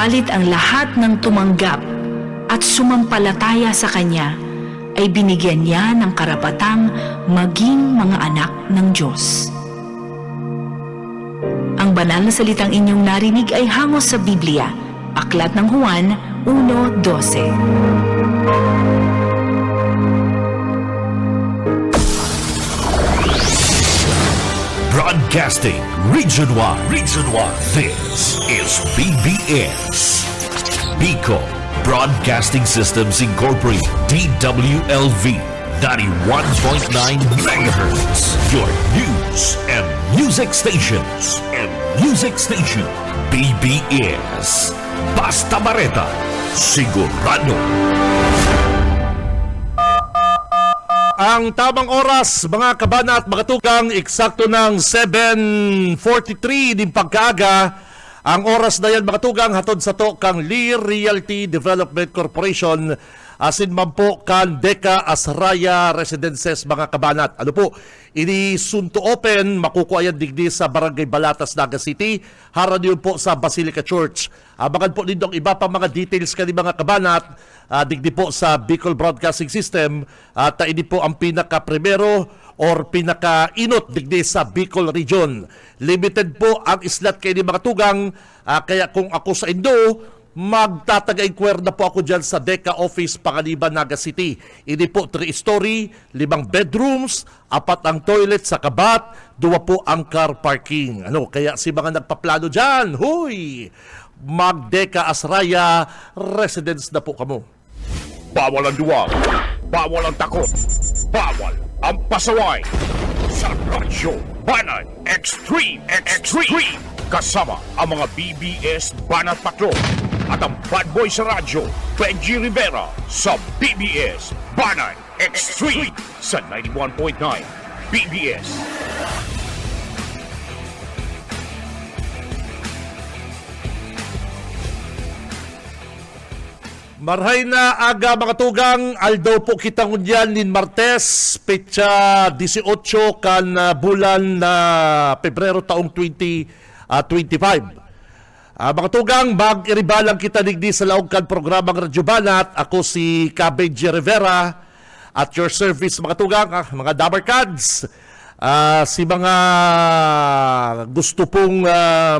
Subalit ang lahat ng tumanggap at sumampalataya sa Kanya ay binigyan niya ng karapatang maging mga anak ng Diyos. Ang banal na salitang inyong narinig ay hangos sa Biblia, Aklat ng Juan 1:12. Broadcasting Region 1. This is BBS. Bicol Broadcasting Systems Incorporated. DWLV 91.9 MHz. Your news and music stations. BBS. Basta Bareta. Sigurado. Ang tamang oras, mga kabana at mga tugang, eksakto ng 7:43 din pagkaaga. Ang oras na yan, mga tugang, hatod sa to kang Lear Realty Development Corporation, asin man po kan Deka Asraya Residences, mga kabanat. Ano po, ini soon to open, makukuha yan digdi sa Barangay Balatas, Naga City, harap yun po sa Basilica Church. Abangan po nindong iba pa mga details kani mga kabanat, digdi po sa Bicol Broadcasting System, at ini po ang pinaka-primero or pinaka-inot digdi sa Bicol Region. Limited po ang slot kay ni mga tugang, kaya kung ako sa Indo, magtatagay-kwerda po ako dyan sa Deka Office, Panganiban, Naga City. Ini po 3-story, 5 bedrooms, 4 ang toilet sa kabat, 2 po ang car parking. Kaya si mga nagpaplano dyan, huy! Mag-Deka Asraya Residence na po kamo. Bawal ang duwag, bawal ang takot, bawal ang pasaway. Sa Radyo Banat Extreme. Kasama ang mga BBS Banat Patrol at ang bad boy sa radyo, Benji Rivera sa BBS Banat Extreme sa 91.9 BBS. Marhay na aga mga tugang, aldaw po kita ngunyan nin Martes, petsa 18 kan bulan na Pebrero taong 2025. Mga tugang, mag-iribalang kita digdi sa laog kan programang Radyo Banat. Ako si Benji Rivera at your service mga tugang, mga Dabarkads. Si mga gusto pong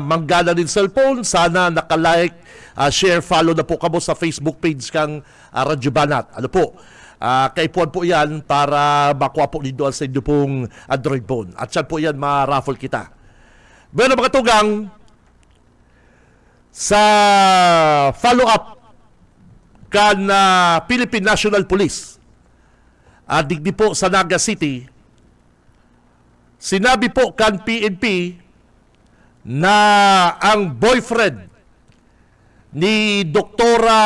manggala din cellphone, sana nakalike, share, follow na po kamo sa Facebook page kang Radyo Banat. Kaipuan po yan para makuha po nito sa inyo pong Android phone. At siyan po yan, ma-raffle kita. Bueno mga tugang, sa follow-up kan Philippine National Police, digdi po sa Naga City, sinabi po kan PNP na ang boyfriend ni Doktora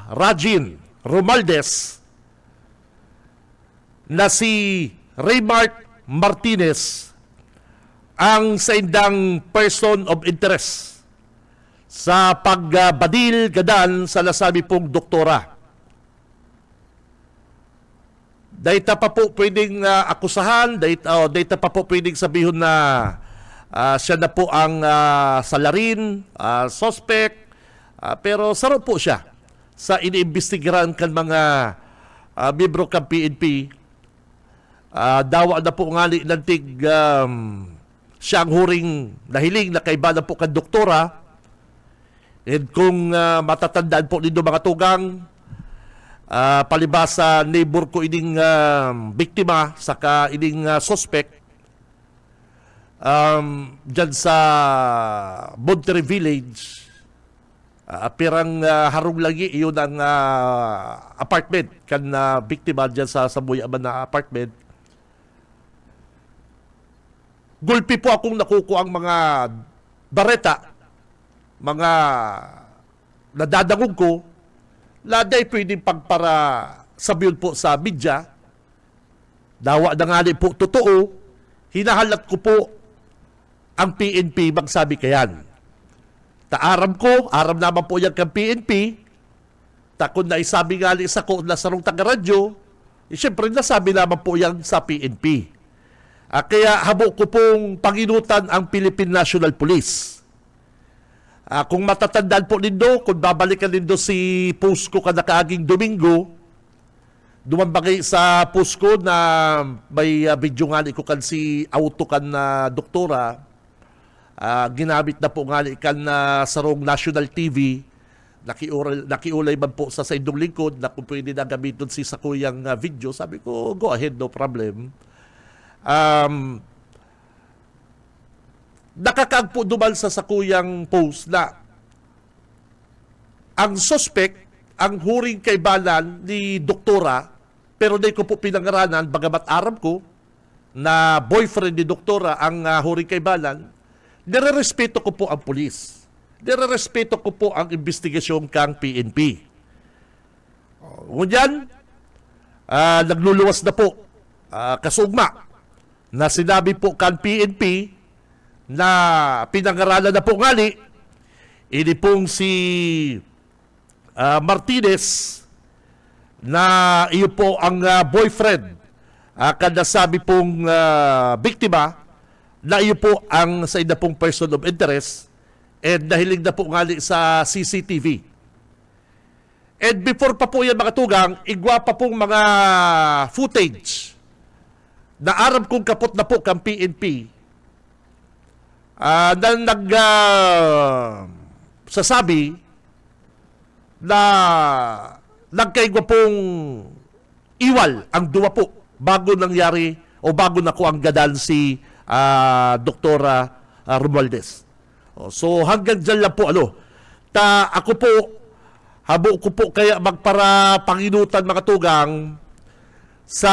Rajin Romualdez na si Raymart Martinez ang saindang person of interest sa pagbadil gadan sa nasabi pong doktora. Dahita pa po pwedeng akusahan, dahita pa po pwedeng sabihin na siya na po ang salarin, suspect, pero sarap po siya sa iniimbestigaran kan mga miyembro ng PNP. Dawa na po ngali nantig siya ang huring nahiling na kaiba na po kan doktora. And kung matatandaan po nito mga tugang, palibasa neighbor ko ining biktima saka ining suspect dyan sa Monterey Village, pirang harong lagi iyon ang apartment kan biktima dyan sa Samoy-Aman na apartment. Gulpi po akong nakukuha ang mga bareta, mga nadadangog ko, laday pwedeng pagpara sabihin po sa media, dawa na nga po totoo, hinahalat ko po ang PNP magsabi kayan. Taaram ko, aram naman po yan kang PNP, takon na isabi nga sa ko na sarong taga-radyo, siyempre nasabi naman po yan sa PNP. Kaya habo ko pong panginutan ang Philippine National Police. Kung matatandaan po nindo, kung babalikan nindo si post ko kada kaaging Domingo, dumambagay sa post ko na may video nga ko kan si auto kan na doktora. Ginamit na po nga kan na sarong national TV. Nakiulay man po sa indong lingkod na kung pwede na gamitin si sakuyang video. Sabi ko, go ahead, no problem. Nakakaag po dumal sa sakuyang post na ang suspect, ang huring kaibalan ni doktora, pero di ko po pinangaranan, bagamat aram ko na boyfriend ni doktora ang huring kaibalan, nirerespeto ko po ang pulis. Nirerespeto ko po ang investigasyon kang PNP. Ngunyan, nagluluwas na po kasugma na sinabi po kang PNP na pinangaralan na po ngali ini pong si Martinez na iyo po ang boyfriend kada sabi pong biktima na iyo po ang sa ina pong person of interest and nahilig na po ngali sa CCTV. And before pa po yan makatugang, igwa pa pong mga footage na aram kong kapot na po kang PNP na sasabi na nagkaigwa pong iwal ang duwa po bago nangyari o bago na ko ang gadan si Doktora Romualdez. So hanggang dyan lang po ako po habo ko po kaya magpara panginutan mga tugang sa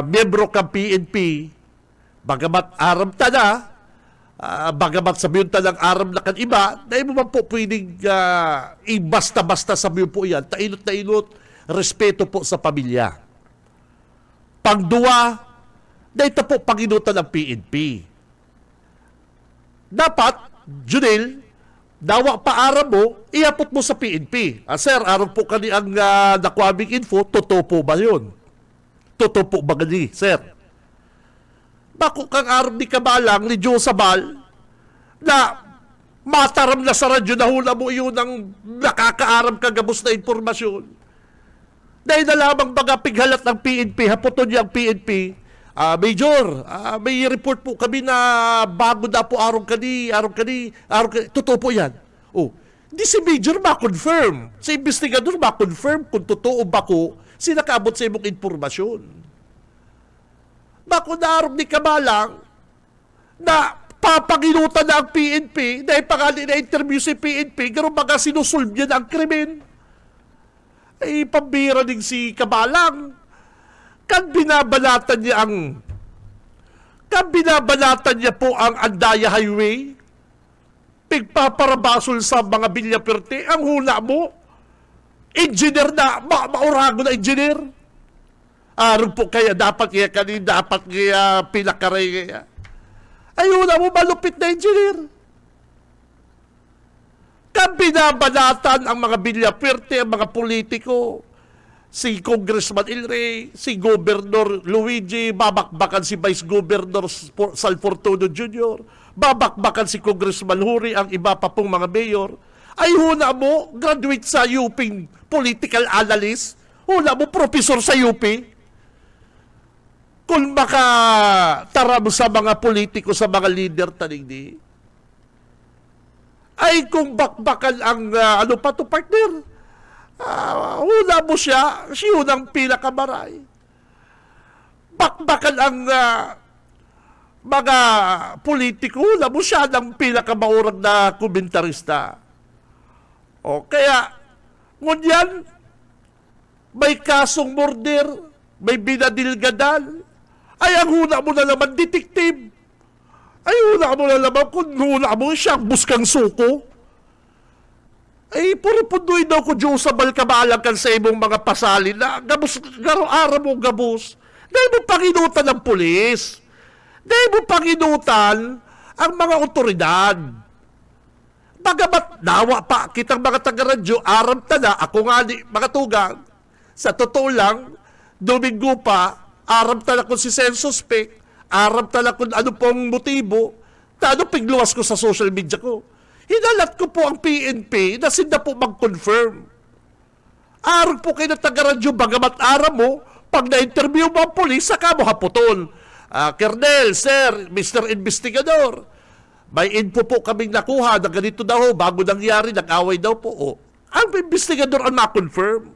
miyembro ng PNP bagamat aram ta na bagamat sabihin ta ng aram na kan iba dahil mo man po pwedeng basta-basta sabihin po yan tainot na inot respeto po sa pamilya pangduwa dahil ta po panginutan ng PNP dapat Junel, dawa pa aram mo, iapot mo sa PNP. Sir, aram po kani ang nakuaming info, totoo po ba yun? Totoo po ba gani, sir? Bako kang aram ni Kabalang, ni Joe Sabal, na mataram na sa radyo na hula mo yun ang nakakaaram kagabos na informasyon. Dahil na lamang mga pighalat ng PNP, hapoton niya ang PNP, Major, may report po kami na bago na po araw kani. Totoo po yan. Di si Major ma-confirm. Si investigador ma-confirm kung totoo ba ko sinakaabot sa imong informasyon. Bako na araw ni Kamalang na papanginutan na ang PNP dahil pangali na interview si PNP gano'n mga sinusolve niya ng krimen. Ay, pambira din si Kamalang. Kan binabalatan niya po ang Andaya Highway, pigpaparabasol sa mga Villaperte, ang hula mo, engineer na, maurago na engineer. Aron po kaya dapat kaya pinakaray kaya. Ay hula mo, malupit na engineer. Kan binabalatan ang mga Villaperte, ang mga politiko, si Congressman Ilre, si Governor Luigi, babakbakan si Vice Governor Salfortuno Jr., babakbakan si Congressman Huri, ang iba pa pong mga mayor. Ay huna mo, graduate sa UP political analyst, huna mo, professor sa UP. Kung makataram sa mga politiko, sa mga leader, tanig ay kung bakbakan ang, partner, hula mo siya ang pinakamaray. Bakbakan ang mga politiko, hula mo siya ng pinakamaurang na komentarista. Kaya, ngunyan, may kasong murder, may binadilgadan, ay ang hula mo na naman, detective. Ay hula mo na naman, kung hula mo siyang buskang suko. Ay, puro-punduin daw ko Diyos sa balkamalang kan sa imong mga pasalin na gabos, garo-ara mo gabos. Dahil mo panginutan ng pulis. Dahil mo panginutan ang mga otoridad. Bagamat nawa pa kitang mga taga-radyo, aram na ako nga ni mga tugang. Sa totoo lang, Domingo pa, aram na kung si Sen suspect, aram na kung ano pong motibo, ano pigluwas ko sa social media ko. Hinalat ko po ang PNP na sila po mag-confirm. Araw po kayo na taga-radyo, bagamat araw mo, pag na-interview mo ang polis, saka mo haputol. Kernel, sir, Mr. Investigador, may info po kaming nakuha na ganito daw, bago nangyari, nag-away daw po. Ang investigador ang ma-confirm.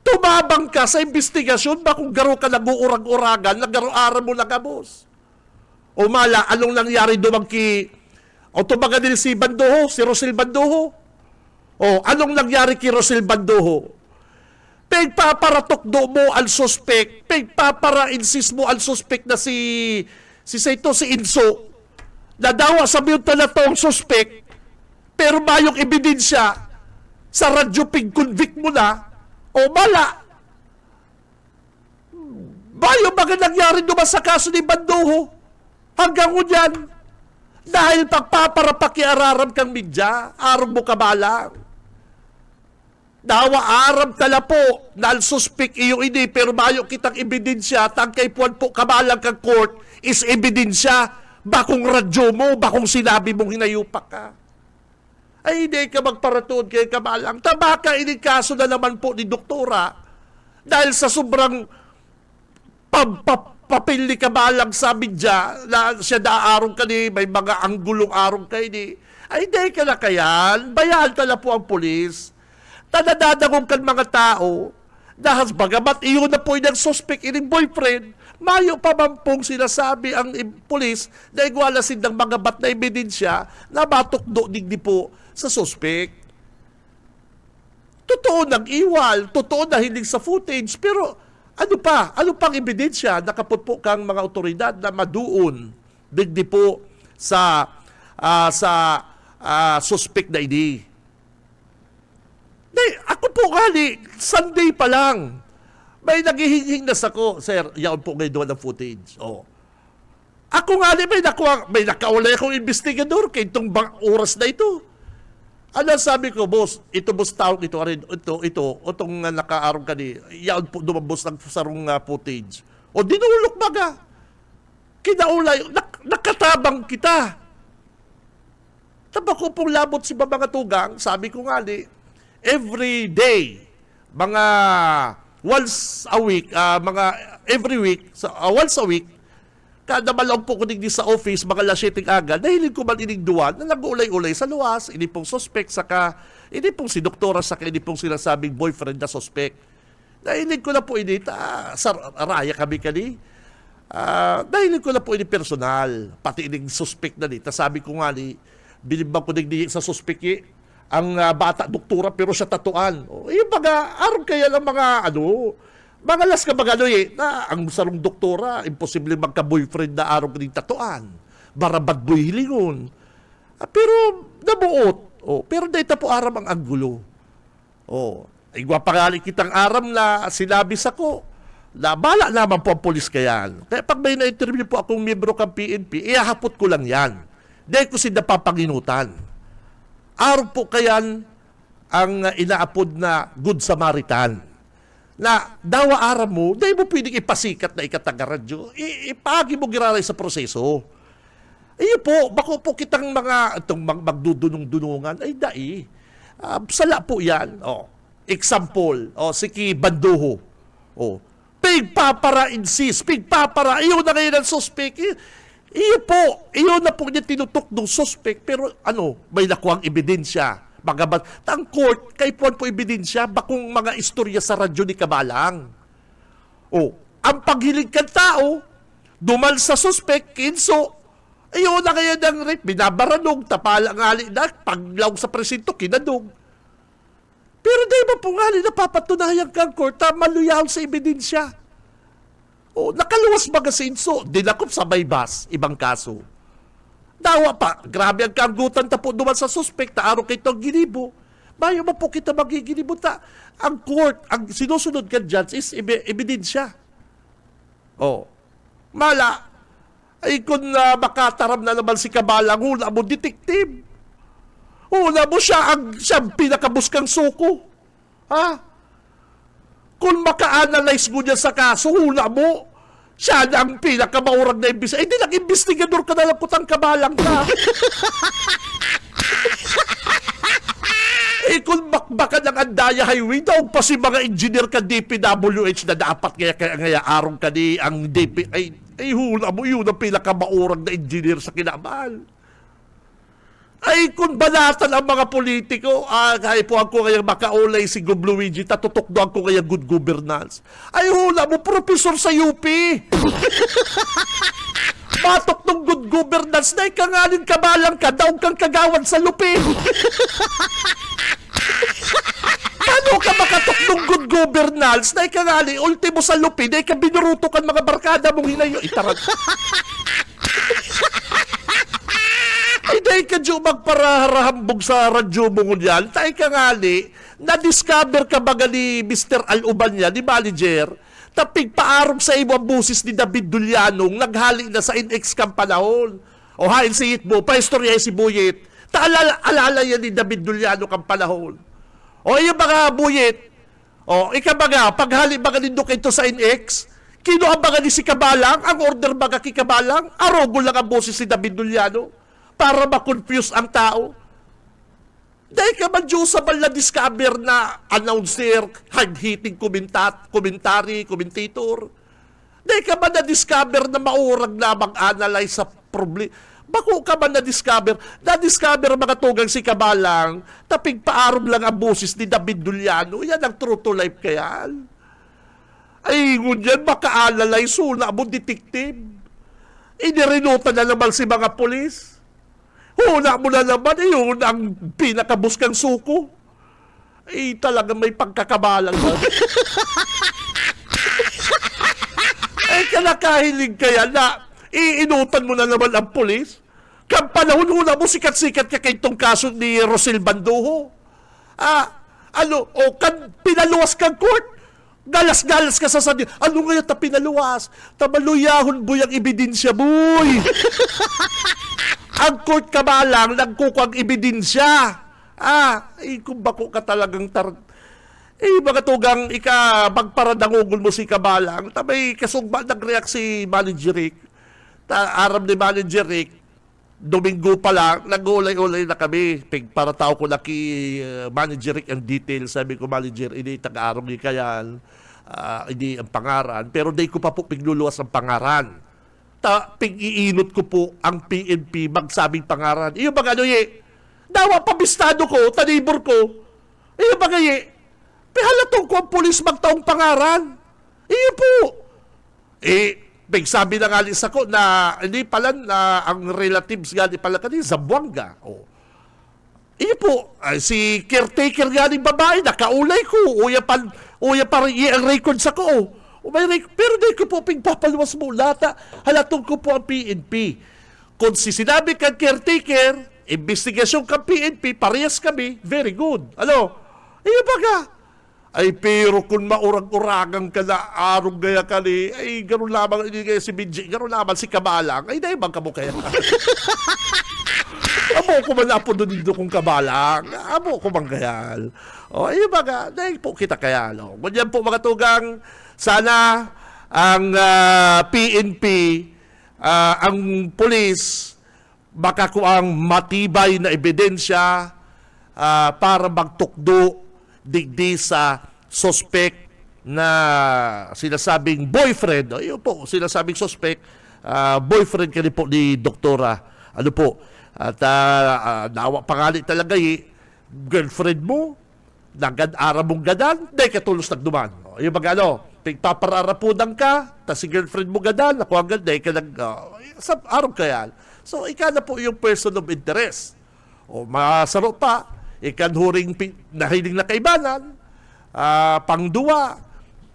Tumabang ka sa investigasyon ba kung garo ka nag-uurag-uragan, nag-araw mo nagabos? O mala, anong nangyari doon o tumaga din si Bandoho, si Rosel Bandoho? O anong nangyari kay Rosel Bandoho? Pagpaparatok do mo ang suspect, pagpapara-insist mo ang suspect na si Inso, nadawa sa miyong talatong suspect, pero mayong ebidensya sa radyo pig-convict mo na, o mala, mayong mga nangyari naman sa kaso ni Bandoho, hanggang unyan, dahil pagpaparapakiararam kang midya, araw mo kabalang. Dawa aram tala po na suspect iyo ini pero mayo kitang ebidensya tangkay puan po kabalang kang court is ebidensya bakong radyo mo, bakong sinabi mong hinayupak ka. Ay hindi ka magparatoon kay kabalang. Tama ka ini kaso na naman po ni doktora dahil sa sobrang papel ni kabalang sa midya na siya naarong ka ni may mga anggulong arong ka ini. Ay hindi ka na kayan. Bayan tala po ang polis. Tanadadagong kan mga tao dahil bagamat iyon na po yung suspect ining boyfriend, mayo pa man pong sinasabi ang polis na igwalasin ng mga bat na ebidensya na matukdo digdi po sa suspect. Totoo ng iwal, totoo na hindi sa footage, pero ano pang ebidensya nakaput po kang mga otoridad na maduon digdi po sa suspect na ini. Ako po gali, Sunday pa lang, may naghihinging na sako, sir, yaon po ngayon doon ang footage. Ako gali, may nakaulay akong investigador kay itong oras na ito. Ano sabi ko, boss, ito boss tawag ito, itong nakaarong ka ni, yaon po dumabos ng sarong footage. Dinulok baga. Kinaulay, nakatabang kita. Taba ko pong labot si mga tugang, sabi ko gali, every day, mga once a week, every week, once a week, kada malaw po ko digdi sa office, mga lasyeting aga, nahilig ko man ining duwan na nag-ulay-ulay sa luwas, ini pong suspect, saka, ini pong si doktora, saka ini pong sinasabing boyfriend na suspect. Nahilig ko na po ini, sa raya kami kani, nahilig ko na po ini personal, pati ining suspect na ni, sabi ko nga ni, binibang ko digdi sa suspect ang bata doktora pero siya tatuan. Yung mga araw kaya ng mga las ka na ang sarong doktora, imposible magka-boyfriend na araw ka tatuan. Barabad boy hilingon. Pero nabuot. Pero dahil po aram ang anggulo. Igwa pangali kitang aram na sinabi sa ko na bala naman po ang polis kayan. Kaya pag may na-interview po akong miyembro kang PNP, ihahapot ko lang yan. Dahil ko sila papanginutan. Araw po kayan ang inaapod na Good Samaritan. Na dawa araw mo, dahil mo pwedeng ipasikat na ikataga-radyo, ipagi mo giraray sa proseso. Iyo po, bako po kitang itong magdudunong-dunungan, ay dai. Sala po yan. Example, si Bandoho. Pigpapara-insist, iyo na ngayon ang suspect. Iyo na po niya tinutok ng suspect, pero may nakuhang ebidensya. Magabat, ang court, kay po ebidensya, bakong mga istorya sa radyo ni Kabalang. Ang paghilig kang tao, dumal sa suspect, Kinso, iyo na ngayon ang rape, binabaranog, tapalang ngali na, paglaw sa presinto, kinadog. Pero di ba po ngali napapatunayan kang court, maluyaw sa ebidensya. Nakaluwas baga si Inso, dinakop sa baybas, ibang kaso. Dawa pa, grabe ang kaanggutan tapo duman sa suspect, araw kay itong ginibo. Bayo mo po kita magiginibo ta. Ang court, ang sinusunod ka judge is ebidensya. Mala, ay kung makataram na naman si Kabalang, hula mo detective. Hula mo siyang pinakabuskang suko. Kung maka-analyze mo niya sa kaso, hula mo, Siya na ang pinakamaurag na imbis. Eh, di lang investigador ka na lang kutang kabalang ka. Eh, kung bakbakan ng Andaya Highway, daw pa si mga engineer ka DPWH na dapat kaya arong ka ni ang DP. Ay hula mo, yun ang pinakamaurag na engineer sa Kinamal. Ay, kung banatan ang mga politiko, kaya po ako kaya makaulay si Gob Luigi, tatutok doon ko kaya good governance. Ay, hula mo, professor sa UP. Patok ng good governance na ikangalin kabalang ka, daw kang kagawan sa lupi. Paano ka makatok ng good governance na ikangali, ultimo sa lupi, na ikabinuruto kan mga barkada mong hinayo. Itarag. Ay, dahil ka dyo magparahambog sa radyo mo ngunyan, tayo ka ngali, na-discover ka baga ni Mr. Alubanya, ni manager, tapig paarong sa imo ang busis ni David Dulyanong, naghali na sa NX kang panahon. O hain si mo, paistorya si Buyit, alala yan ni David Dulyanong kang panahon. O yung mga Buyit, o ikabaga, paghali baga nindok ito sa NX, kino ang baga ni si Kabalang, ang order baga ki Kabalang, arogo lang ang busis ni David Dulyanong, para ma-confuse ang tao. Dahil ka man Diyos sa discover na announcer, hard-hitting commentator. Dahil ka man na-discover na maurag na mag-analyze sa problema. Bako ka man na-discover mga tugang si Kabalang, tapig paarom lang ang boses ni David Dulyanong. Yan ang true to life kaya. Ay, ngunyan, maka-analyze, suna mo, detective. Inirenuta na naman si mga polis. Huna mo na naman, yun ang pinakabuskang suko. Eh, talaga may pagkakabalang na. Eh, kalakahilig kaya na iinutan mo na naman ang polis. Kang panahon-huna mo, sikat-sikat ka kay itong kaso ni Rosel Banduho. Kan pinaluwas kang court. Galas-galas ka sa sadya. Ano ngayon ta pinaluwas? Tamaluyahon boy ang ebidensya, boy. Ang court Kabalang, nagkukuha ang ebidensya. Kung bako ka talagang mga tugang magparadangugol mo si Kabalang, tabay kasugba nag-react si Manager Rick. Aram ni Manager Rick, Domingo pa lang, nag-ulay-ulay na kami. Para tao ko na ki Manager Rick ang details. Sabi ko, Manager, hindi tag-arong ni kayan, hindi ang pangaran. Pero di ko pa po pigluluwas ang pangaran. Pig-iinot ko po ang PNP magsabing pangaran. Iyo ba ano dawa pabistado ko, tanibor ko. Iyo ba halatong ko ang pulis magtaong pangaran. Iyo po. Sabi na nga alis ako na hindi pala na ang relatives gani pala kanina, Zamboanga. Iyo po, si caretaker gani babae, nakaulay ko. Uya pa ang records ako. Pero di ko po pingpapaluwas mo lata. Halatong ko po ang PNP. Kung sinabi kang caretaker, investigasyon kang PNP, parehas kami, very good. Iyo ba ka? Ay, pero kung maurag-uragang ka na arong gaya ka ni, ay, gano'n lamang, hindi kaya si Benji, gano'n lamang si Kabalang, ay, dahil bang ka mo kaya? Amo ko man napo doon dito kong Kabalang, amo ko bang kaya? Iyo ba ka? Dahil po kita kaya, Ganyan po mga tugang, sana ang PNP, ang pulis, makakuang matibay na ebidensya para magtukdo digdi sa suspect na sinasabing boyfriend. Yun po, sinasabing suspect, boyfriend ka rin po ni Doktora. Ano po? At nawa pangalit talaga girlfriend mo, nagad-ara mong gadan, dahil katulos nagduman. Yung mga pagpapararapudan ka, tas si girlfriend mo gadan, ako ang ganda, sa araw kaya. So, ika na po yung person of interest. Masarap pa, ikanhuring nahiling na kaibanan, pangduwa,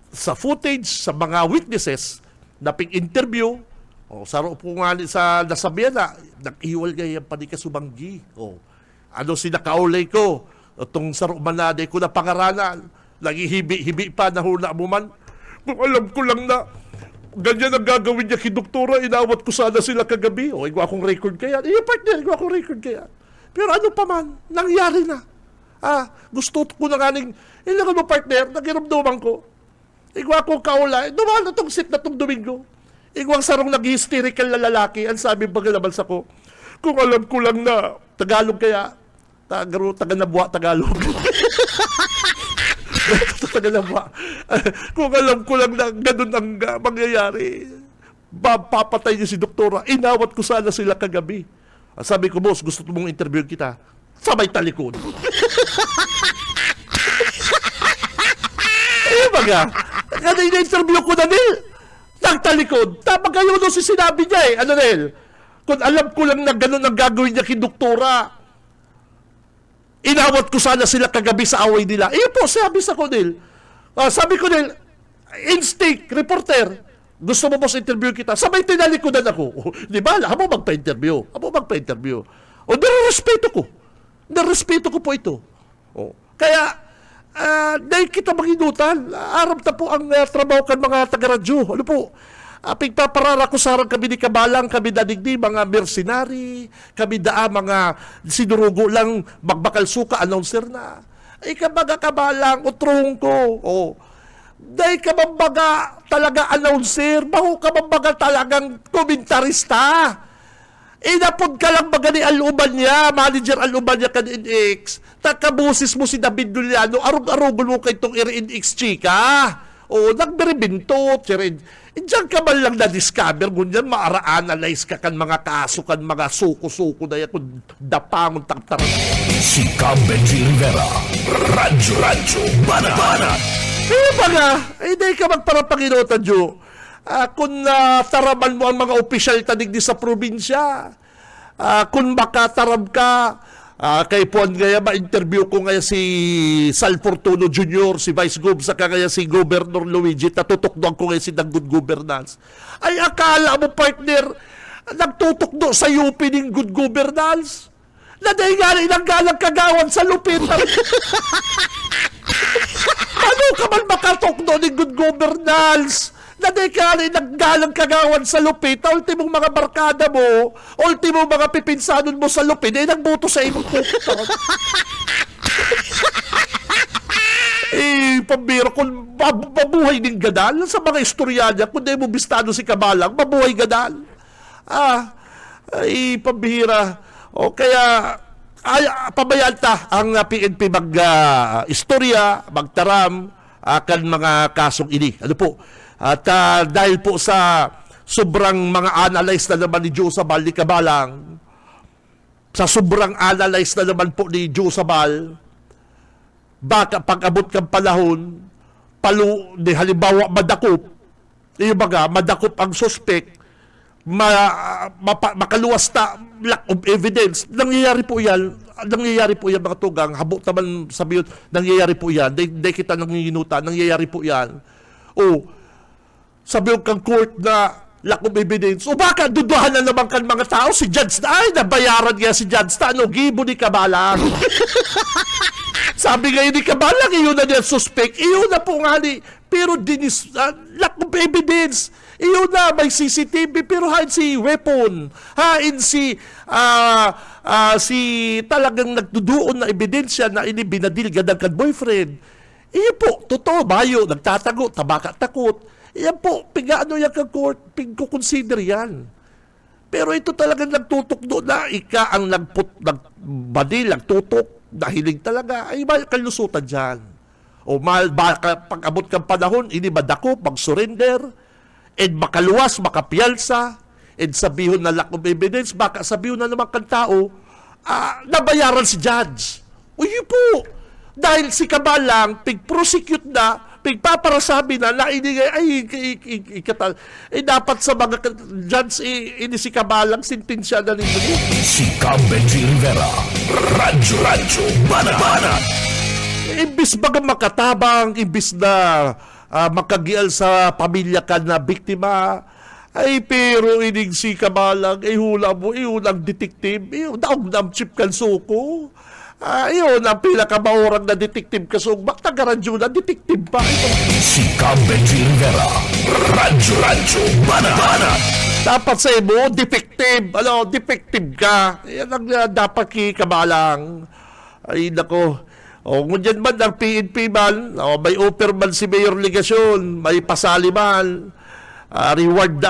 sa footage, sa mga witnesses, na ping-interview, saro po nga sa nasabihan na, nag-iwal ganyan pa ni Kasubanggi. Ano sinakaulay ko, itong saro manade ko na pangaranan, lagi hibi-hibi pa, nahula mo man, alam ko lang na ganyan ang gagawin niya kay Doktora, inawat ko sana sila kagabi. Igwa akong record kaya. Partner, igwa akong record kaya. Pero ano pa man, nangyari na. Gusto ko na ganing, ilangan mo partner, nagiramdaman ko. Igwa akong kaula, dumaan na tong sit na tong Domingo. Igwang sarong nag-hysterical na lalaki, ang sabi paglalabas ako, kung alam ko lang na Tagalog kaya, Taga-Nabwa, Tagalog. Taga-Nabwa. Kung alam ko lang na ganun ang mangyayari, papatay niya si doktora. Inawat ko sana sila kagabi. Sabi ko, boss, gusto mong interview kita. Sabay talikod. Baga, kada ina-interview ko na nil, nagtalikod. Tama kayo doon si sinabi niya eh. Ano nil? Kung alam ko lang na ganun ang gagawin niya kay doktora, inawat ko sana sila kagabi sa away nila. Po, sabi sa ko nil. Sabi ko nil, instinct, reporter, gusto mo boss interview kita? Sabay tinalikodan ako. Di ba? Hamo magpa-interview. O, nirespeto ko. Nirespeto ko po ito. Kaya, dahil kita maginutan, aram na po ang trabaho kan mga taga-radyo. Ano po? Pigpaparara ko sarang kami ni Kabalang, kami dadigdi, mga mercenary, kami mga sinurugo lang, magbakal suka, announcer na. Ay kabaga Kabalang, utrong ko. Dahil kamambaga talaga announcer, bago kamambaga talagang komentarista. Inapod ka lang baga ni Aluban niya, manager Aluban niya kan NX. Takabusis mo si David Duliano, arug-arugol mo kay itong NX chika. Nagbiribintot, diyan ka man lang na-discover, ngunyan maara-analyze ka kan mga kaso, kan mga suko-suko na yan, kung dapangon taktar. Si Benji Rivera, Radyo Banat. Baga, hindi ka magparapanginutan, Jo. Kung taraman mo ang mga opisyal tanig sa probinsya, kung makatarab ka, kay Puan ngaya ma-interview ko ngaya si Sal Fortuno Jr., si Vice Gov, saka ngaya si Governor Luigi, natutukdoan ko ngaya si ng good governance. Ay akala mo partner, nagtutukdo sa UP ng good governance? Na dahil nga ilang galang kagawan sa lupit. Ano ka man makatukdo ng good governance? Na dahil ka naggalang kagawan sa lupit, ultimong mga barkada mo, ultimong mga pipinsanon mo sa lupit, nagboto sa imong kukutan. Pambira, kung mabuhay din gadal, sa mga istorya niya, kung di mo bistado si Kabalang, mabuhay gadal. Pambira. Kaya, pabayaan ta ang PNP mag-istorya, magtaram, kan mga kasong ini. Ano po? At dahil po sa sobrang mga analyze na naman ni Joe Sabal, ni Kabalang, sa sobrang analyze na naman po ni Joe Sabal, baka pag-abot kang panahon, di halimbawa madakop, madakop ang suspect, makaluwas na lack of evidence. Nangyayari po yan mga tugang, habot naman sabi yun, nangyayari po yan, di kita nanginginutan, nangyayari po yan. Sabi yung kang court na lack of evidence. Baka duduhan na naman kan mga tao si Judge na, nabayaran niya si Judge na, gibo ni Kabalang. Sabi ngayon ni Kabalang, iyon na niya suspect, iyon na po nga ni, pero lack of evidence. Iyon na, may CCTV, pero hain si weapon, hain si talagang nagduduon na ebidensya na binadilgan ng kan boyfriend. Iyon po, totoo, bayo, nagtatago, tabaka takot. Yan po, pigaano yan kang court, pigkukonsider yan. Pero ito talagang nagtutok doon na ika ang nagbadil, nagtutok, nahiling talaga, ay may kalusutan dyan. Baka pag-abot kang panahon, ini madako, mag-surrender, and makaluwas, makapiyalsa, and sabihon na lack of evidence, baka sabihon na naman kang tao, nabayaran si judge. Uy po, dahil si Kabalang, pig-prosecute na, pigpaparasabi na dapat sa mga judge ini si Kabalang sintensya na nito. Si Benji Rivera, Radyo Banat. Imbis baga makatabang, imbis na makagial sa pamilya ka na biktima, pero ining si Kabalang, hula mo, iyon detective, daog ng chip kan suko. Iyon ang pinakabaurang na detective kasong magtagaradyo na detective pa ito. Si Benji Rivera, Radyo Banat. Dapat sa mo, defective. Defective ka. Yan ang dapat ki Kabalang. Ay, nako. Ngunyan man ang PNP man, may offer man si Mayor Ligasyon, may pasali man. reward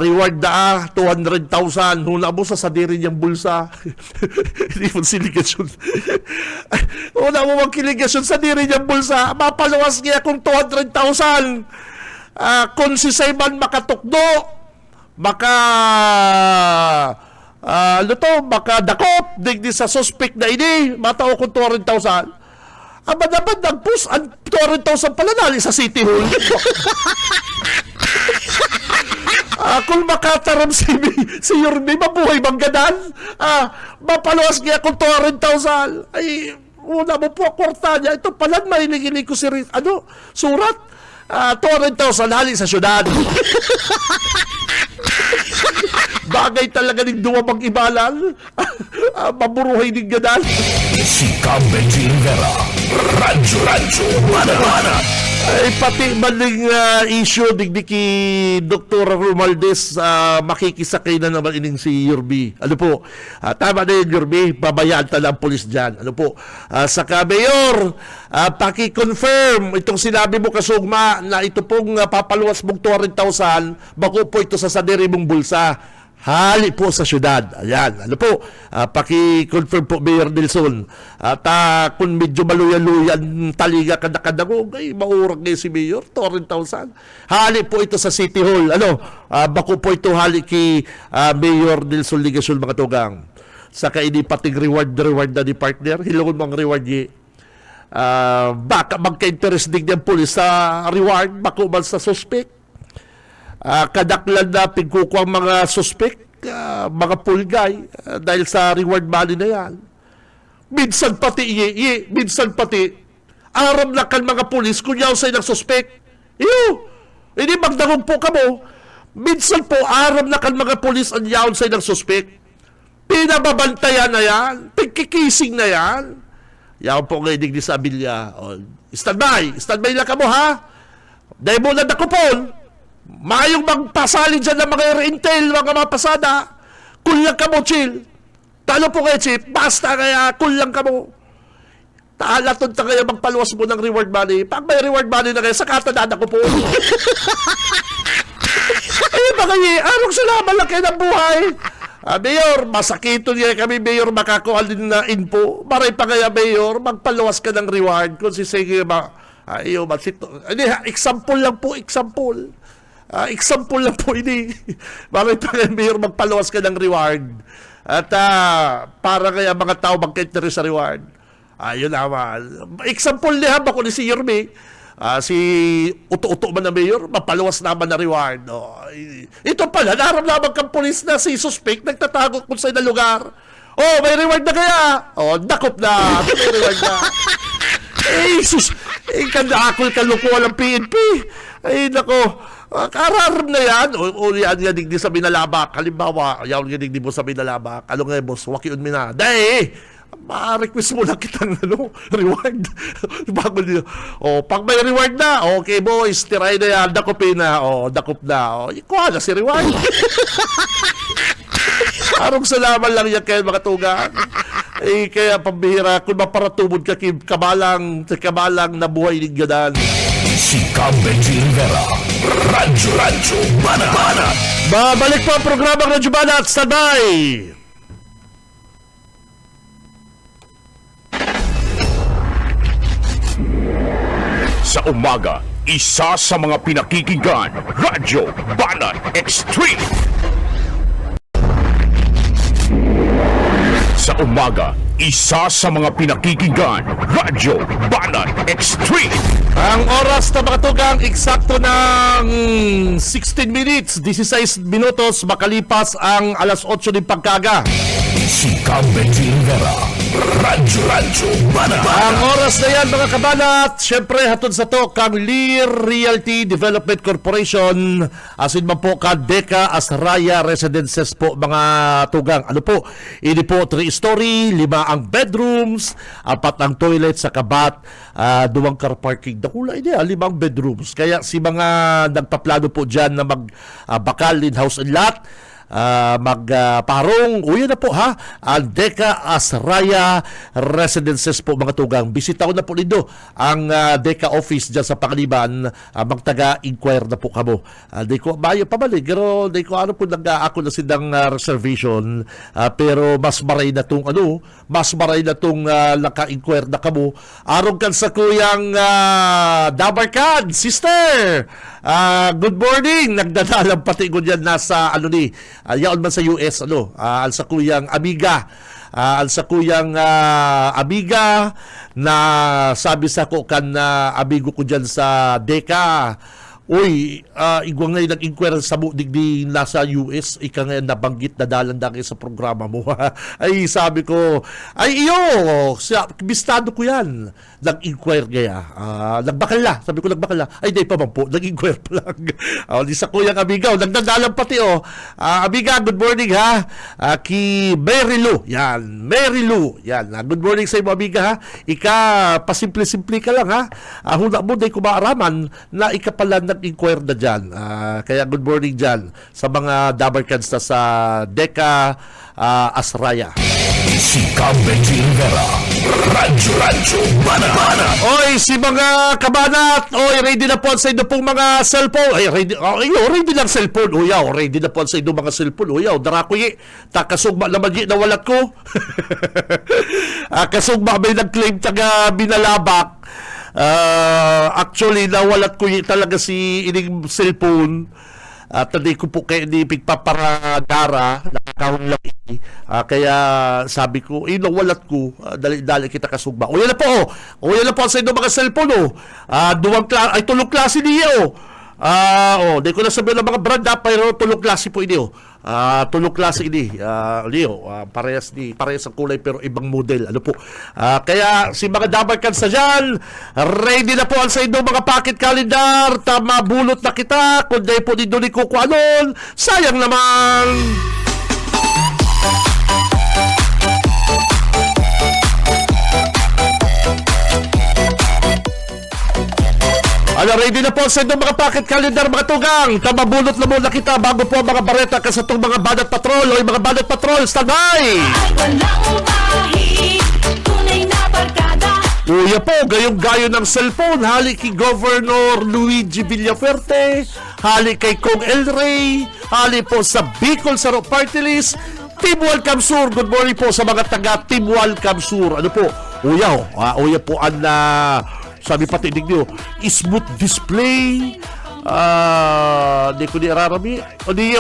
reward 200,000 hula mo sa sadiri niyang bulsa. Hindi mo siligasyon. Hula mo magkiligasyon sa sadiri niyang bulsa, mapaluwas niya kung 200,000. Kung si Simon makatukdo, baka dakop digdi sa suspect na ini, matao kung 200,000. Aba naman nagpus ang 200,000 pala nali sa City Hall. Kung makataram si Yorme, mabuhay bang ganan? Mapaluwas niya kung 200,000. Ay, una mo po kwarta niya. Ito pala, mahilig ko si surat. 200,000 hali sa syudad. Bagay talaga ng duwa mag-ibalan. Maburuhay din ganan. Si Cam Benji Rivera. Radyo Mana. Ay, pati maling issue digdi ki Dr. Romualdez makikisakay na naman ining si Yorbi. Ano po? Tama na yun, Yorbi. Babayaan tala ang polis dyan. Ano po? Saka, Mayor, paki-confirm itong sinabi mo kasugma na ito pong papaluwas mong 200,000, bako po ito sa sadiri mong bulsa. Hali po sa syudad. Ayan. Ano po? Paki-confirm po, Mayor Nelson. At kung medyo maluyan-luyan taliga kada-kadagog, ay maurag ngayon si Mayor, 200,000. Hali po ito sa City Hall. Ano? Bako po ito hali ki Mayor Nelson Ligasol, mga tugang. Saka ini pating reward na ni partner. Hilungon mga reward ni baka magka-interest din ng pulis sa reward, bako man sa suspect. Kadaklan na pigkuko ang mga suspect, mga pulgay, dahil sa reward money na yan. Minsan pati aram na kan mga pulis kunyaw sa ilang suspect. Hindi magdangog po ka mo. Minsan po aram na kan mga pulis ang yaon sa ilang suspect. Pinababantayan na yan, pagkikising na yan. Yaon po ngayon ni Sabilya. Standby lang ka mo, ha? Dahil mo na nakupon. Mayong magpasali dyan ng mga intel, mga mapasada. Kulang ka mo, chill. Talo po kayo, chief. Basta kaya, kulang ka mo. Taalaton ta kaya magpaluwas mo ng reward money. Pag may reward money na kayo, sakatadada ko po. Ay, mga arong salamat lang kayo ng buhay. Mayor, masakito niya kami, Mayor, makakuha din na info. Maray pa kaya, Mayor, magpaluwas ka ng reward. Kung sige example lang po, example. Example lang po ini. Bakit pa kaya Mayor magpaluwas ka ng reward? At para kaya mga tao magka-interest sa reward. Yun naman. Example niya ba ko ni si Yorme? Si uto-uto man na Mayor, mapaluwas naman na reward. Ito pala, naramdaman kang pulis na si suspect nagtatago kung sa lugar. May reward na kaya? Dakop na. May reward na. Kandakol kalukuhan ng PNP. Ay, nako. Kararam na yan. Yan nga digdi sa binalabak. Halimbawa, yan nga digdi mo sa binalabak. Ano nga, boss? Wakiun mi na. Dahil, ma-request mo lang kitang reward. Bago nyo. Pag may reward na, okay boys, tiray na yan. Dakopin na. Dakop na. Ikuha na si reward. Arong salamat lang yan kayo, mga tugang. Kaya pambihira, kung maparatubod ka kabalang na buhay ng ganan. Si Cam Benji Rivera. Radyo Mana. Babalik po ang programang Radyo Mana at standby. Sa umaga, isa sa mga pinakikinggan, Radyo Banan Extreme. Sa umaga, isa sa mga pinakikinggan, Radyo Banan Extreme. Ang oras na mga tugang, eksakto ng 16 minutes, 16 minutos, makalipas ang alas 8 ng pagkaga. Si Cam Benji Rivera. Radyo Mana. Ang oras na yan, mga kabanat, syempre hatod sa to kang Lear Realty Development Corporation, asin man po ka Deka Asraya Residences po, mga tugang. Ano po, ini po 3-story, 5 ang bedrooms, 4 ang toilet sa kabat, 2 car parking. Dakula ini, 5 bedrooms. Kaya si mga nagpaplano po dyan na magbakal in house and lot, magparong. Uy na po ha, ang Deca Asraya Residences po mga tugang. Bisitaw na po nindo ang Deca office dyan sa Pangaliban. Magtaga-inquire na po kamo. Di ko bayo pa balik, pero di ko ano po ako na sidang reservation, pero mas maray na tong naka-inquire na kamo. Arong kan sa kuyang Dabarkad, sister! Good morning! Nagdadalang pati ko dyan nasa yaon man sa US, al sa kuyang amiga. Amiga na sabi sa ko kan amigo ko dyan sa Deca. Uy, igwang ngayon nag-inquire sa budig di nasa US, ika ngayon nabanggit na dalandang sa programa mo. Ay, sabi ko, bistado ko yan. Nag-inquire kaya. Nagbakal na. Sabi ko, nagbakal na. Ay, di pa man po. Nag-inquire pa lang. Di sa kuyang amiga. Nagdadalang pati, amiga, good morning, ha? Ki Mary Lou. Yan. Mary Lou. Yan. Good morning sa iyo, amiga, ha? Ika, pasimple-simple ka lang, ha? Huna mo, di ko maaraman na ika pala nag-inquire na dyan. Kaya good morning dyan sa mga Dabarkans na sa Deca Asraya. Si Cam Benji Rivera. Radyo Banat. Oy, si mga kabanat. Oy, ready na po sa inyo pong mga cellphone. Ay, ready lang cellphone. Ready na po sa inyo mga cellphone. Darakuyi. Takasugma naman na walat ko. Kasugma may nag-claim taga Binalabak. Actually, nawalat ko talaga si ining cellphone. At hindi ko po kayo ni pigpaparagara, nakakahong laki. Kaya sabi ko, nawalat ko, dali kita kasugba. Yan na po, yan na po sa inyo mga cellphone. Tulong klase niya. Di ko na sabihin ng mga brand, pero tulong klase po ini. Tulong klase ini. Parehas ang kulay pero ibang model. Kaya si mga Dabarkans sa dyan, ready na po ang sa inyo mga pocket calendar. Mabulot na kita. Kundi po dito ni kukuanon. Sayang naman. Ready na po sa inyo mga pocket calendar, mga tugang. Mabulot na muna kita bago po ang mga bareta kasi itong mga Banat Patrol. Mga Banat Patrol, standby! Ay walang bahid, tunay na barkada. Uya po, gayong-gayo ng cellphone. Hali kay Governor Luigi Villafuerte, hali kay Kong El Rey, hali po sa Bicol Saro Party List, Team Welcome Sur. Good morning po sa mga taga Team Welcome Sur. Uya po ang sabi pati niyo, smooth display. Di ko di ararami.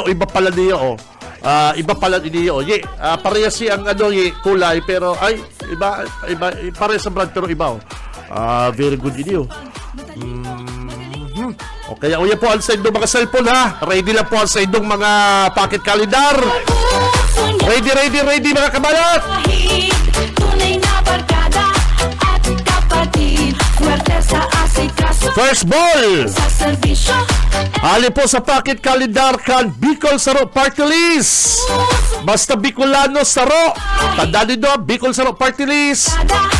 Iba pala niyo. Iba pala niyo. Parehas siyang kulay pero iba parehas sa brand pero iba. Very good niyo. Okay, uya po ang sa inyong mga cellphone, ha. Ready lang po ang sa inyong mga pocket calendar. Ready mga kabalat. Bahid, tunay na barkada at kapatid. Swerte sa asikaso, First ball. sa serbisyo. Ali po sa pocket calendar kan Bicol Saro Party List. Basta Bicolano Saro. Tandaan nyo, Bicol Saro Party List. Kada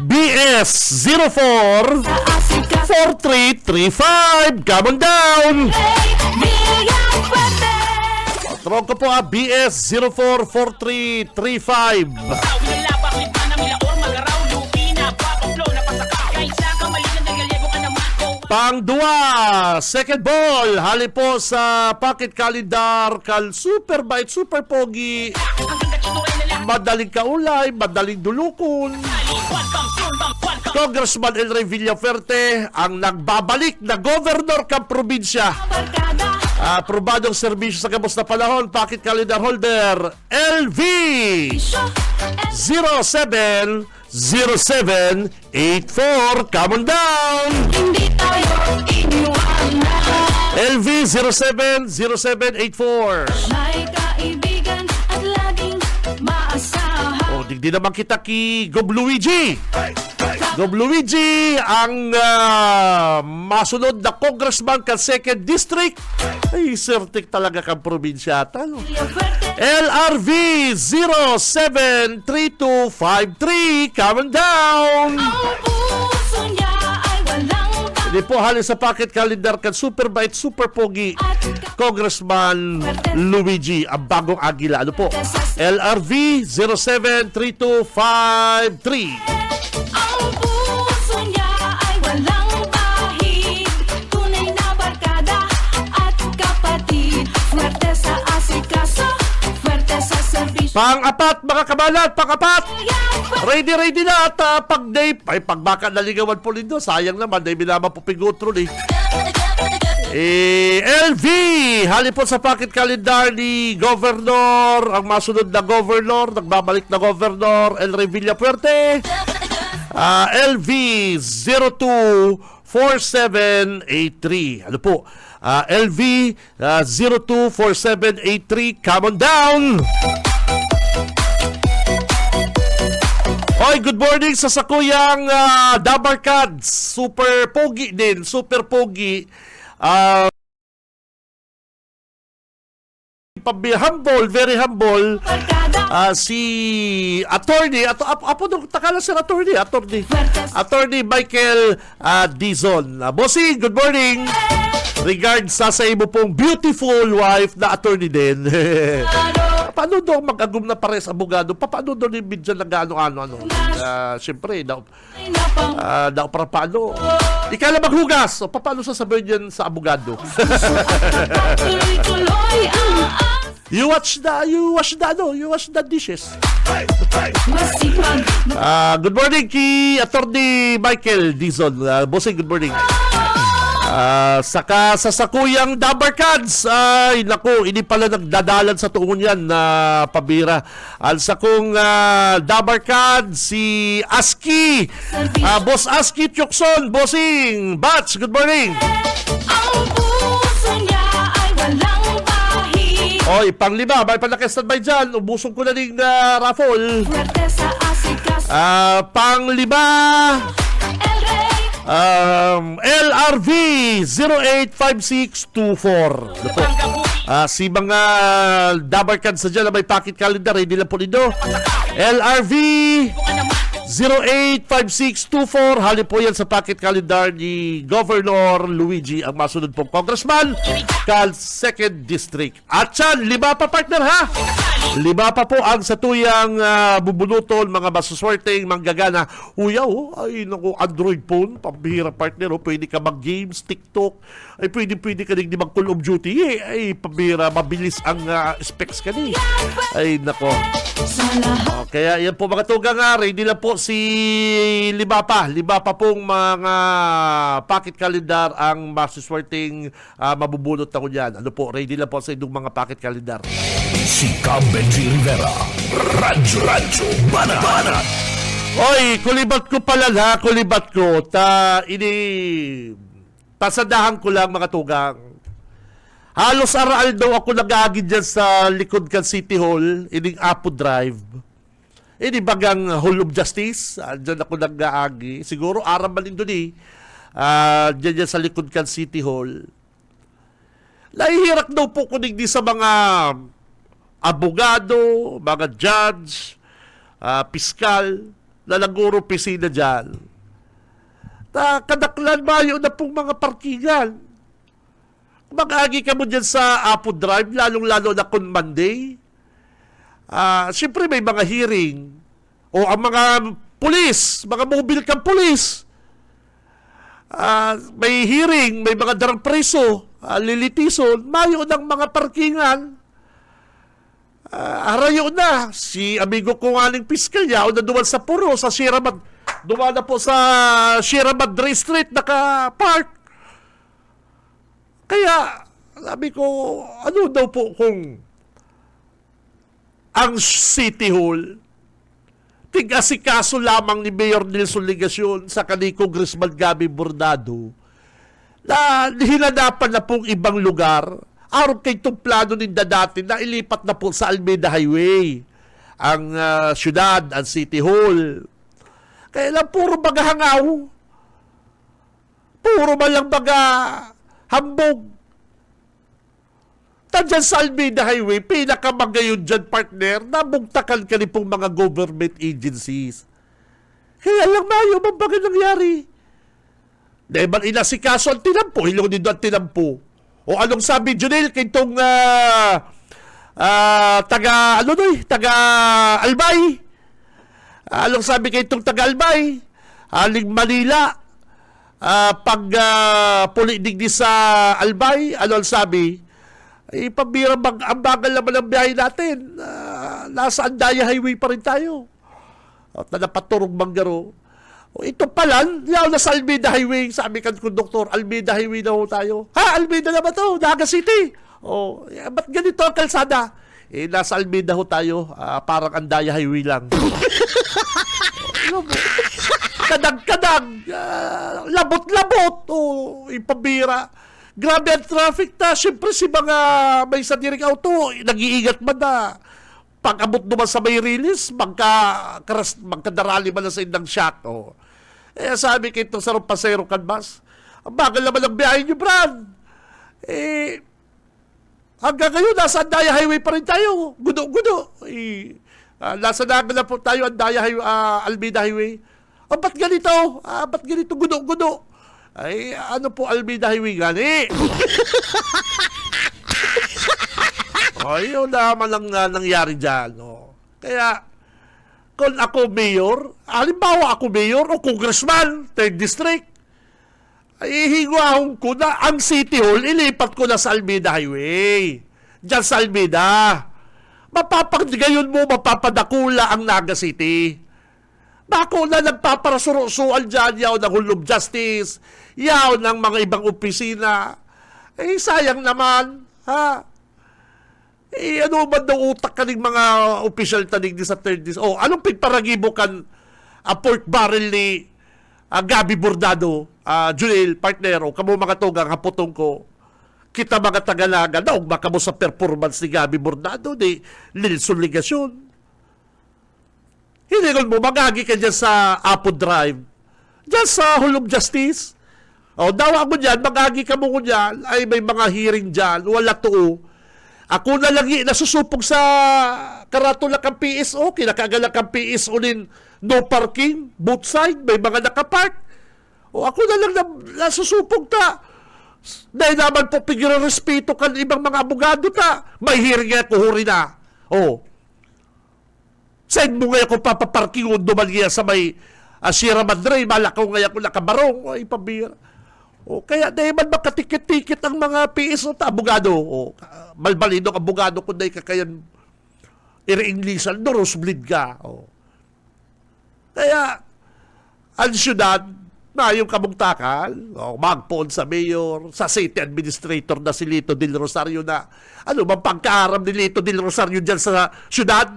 BS 04 sa asikaso. 4335. Come on down. Hey, bigyan swerte. Tawag ko po BS 04 4335. Pang-2, second ball. Hali po sa pocket calendar kal super bite, super pogi. Madaling kaulay, madaling dulukon. Congressman El Rey Villafuerte ang nagbabalik na governor ng probinsya. Barkada, Aprobadong serbisyo sa kabos na panahon. Pocket calendar holder LV isyo, 070784. Come on down. hindi tayo iniwanan. LV 070784. May kaibigan at laging maasahan. Digdi naman kita ki Gob Luigi. Gob Luigi ang masunod na congressman kan 2nd District. Ay, sertik talaga kang probinsyata. Villafuerte, LRV 073253. Come on down. ang puso niya ay walang Hindi Di po hali sa pocket calendar kan super bite, super pogi Congressman Luigi, ang bagong agila. Ano po? LRV 073253. Ang puso niya ay walang bahid. Tunay na barkada at kapatid. Swerte sa asikaso, swerte sa serbisyo. Pang-apat, mga kabalat, pang-apat. Ready na at pagbaka naligawan po lindo. Sayang naman, dahil binama po pigotron eh. LV, hali po sa pocket calendar ni Governor, ang masunod na Governor, nagbabalik na Governor, El Revilla Puerte. LV 024783. Ano po? LV 024783. Come on down! Oy, good morning sa sakuyang Dabarkads. Super pogi din, super pogi. Humble, very humble. Si attorney, apo nung takala sir attorney Michael Dizon. Bossing, good morning. Regards sa imo pong beautiful wife na attorney din. Paano daw mag-agum na pares abogado? Paano daw ni Bidjan na gaano-ano? Siyempre, daw para paano? Ikala maghugas. O, paano sasabihin yan sa abogado? Tuloy-tuloy You wash the dishes. masipag. Good morning kay Attorney Michael Dizon. Bossing, good morning. Saka sa sakuyang Dabarkads, ay naku, hindi pala nagdadalan sa tuon yan na pabira. Al sakong Dabarkads, si Aski, Boss Aski Tyokson, Bossing, Bats, good morning. Ang puso niya ay walang bahid. Oy, panglima, may panakistandby dyan, ubusong ko na rin raffle. Swerte sa asikaso, Panglima, El Rey. LRV 085624. Ano po? Si mga Dabarkads sa dyan na may pocket calendar, hindi lang po nito. LRV 085624. Hali po yan sa pocket calendar ni Governor Luigi, ang masunod pong congressman, Cal 2nd District. At yan, 5 pa partner ha? 5 pa po ang satuyang bubunutol, mga masuswerteng manggagana. Ay naku, Android phone, pambihira partner, pwede ka mag-games, TikTok, ay pwede ka rin di mag-Call of Duty, ay pambihira, mabilis ang specs ka ni. Ay nako. Sa lahat Kaya yan po mga tugang, ready na po si 5 pa pong mga pocket calendar ang masuswerteng mabubunot na ko dyan. Ano po, ready na po sa inyong mga pocket calendar. Si Benji Rivera. Radyo Banat. Oy, kulibat ko pala ha, kulibat ko. Pasadahan ko lang mga tugang. Halos araal daw ako nag-aagi dyan sa likod kan City Hall, ining Apo Drive. Ini bagang Hall of Justice, dyan ako nag-aagi. Siguro aram man doon dyan sa likod kan City Hall. Nahihirak daw po kunig di sa mga abogado, mga judge, piskal, na naguro pisina dyan. Kadaklan mayo na pong mga parkingan. Mag-agi ka mo dyan sa Apo Drive, lalong-lalo na kung Monday. Siyempre may mga hearing. O ang mga pulis, mga mobile kang pulis. May hearing, may mga darang preso, lilitison, mayo ng mga parkingan. Harayo na. Si amigo ko nga ng piskal niya, o na duwan sa Puro, sa Sierra Madre. Duwan na po sa Sierra Madre Street, naka-park. Kaya, sabi ko, ano daw po kung ang City Hall, tig-asikaso lamang ni Mayor Nelson Legasyon sa kanil Congressman Gabi Bordado, na hinanapan na pong ibang lugar, araw kay itong plano ninda dati na ilipat na po sa Almeida Highway ang syudad, ang City Hall. Kaya lang, puro baga hangaw. Puro malang baga hambog. Tandyan sa Almeida Highway, pinakamagayon dyan, partner, nabugtakan ka rin pong mga government agencies. Kaya lang mayo, mabaga nangyari. Dahil man inasikaso ang tinampo, hilong din ang tinampo. O anong sabi, Junel, kay itong taga Albay? Anong sabi kay itong taga Albay? Aling Manila, pag puli digdi sa Albay, ano ang sabi? Pambira, ang bagal naman ang biyahe natin. Nasa Andaya Highway pa rin tayo. At napaturong Manggaro. Ito pala, yaw na sa Almeida Highway. Sabi kan konduktor, Almeida Highway na ho tayo. Ha, Almeida na ba to? Naga City. Ba't ganito ang kalsada? Nasa Almeida ho tayo. Parang Andaya Highway lang. Kadag-kadag. Labot-labot. Ipabira. Grabe ang traffic na. Siyempre si mga may sadiring auto, nag-iingat man na. Pag-abot naman sa may release, magkadarali man na sa indang shock. Sabi ko itong sarong pasero kanbas, ang bagal naman ang biyahe niyo, Brad. Hanggang ngayon, nasa Andaya Highway pa rin tayo. Gudo-gudo. Nasa naga na po tayo, Almeida Highway. Ba't ganito? Ba't ganito? Gudo-gudo. Ano po Almeida Highway gani? Yun naman ang nangyari dyan. Kaya, kung ako mayor, halimbawa ako mayor o congressman, 3rd district, hingwahong ko na ang City Hall, ilipat ko na sa Almeida Highway. Diyan sa Almeida. Gayon mo, mapapadakula ang Naga City. Bako na nagpaparasurusuan dyan, yaw ng Hall of Justice, yaw ng mga ibang opisina. Sayang naman, ha? Ano ba daw utak ka ng mga official tanig sa 3rd district? Anong pagparagibo kan pork barrel ni Gabi Bordado, Junel, partner, kamo mga tugang, hapotong ko, kita mga Tagalaga, naog makamo sa performance ni Gabi Bordado, ni Nilson Ligasyon. Hindi mo, magagi ka dyan sa Apo Drive, dyan sa Hall of Justice. Dawa mo dyan, magagi ka mo dyan, ay may mga hearing dyan, wala to. Ako na lang nasusupog sa karatula kang PSO, kinakagala kang PSO nin no parking, both side, may mga nakapark. Ako na lang nasusupog ta. Dahil naman po pigyan respeto kan ibang mga abogado ta. May hearing nga kuhuri na. Saan mo nga kung papaparking o duman nga sa may Sierra Madre, malakaw nga ako nakabarong. Pabira. Kaya dahil man makatikit-tikit ang mga PSO ta, abogado. Malbalidong abogado kung dahil kakayan iri-Inglesan, norosblid ka. Kaya, ang syudad, na yung kamugtakal, magpoon sa mayor, sa city administrator na si Lito Del Rosario na, ano bang pagkaaram ni Lito Del Rosario dyan sa syudad?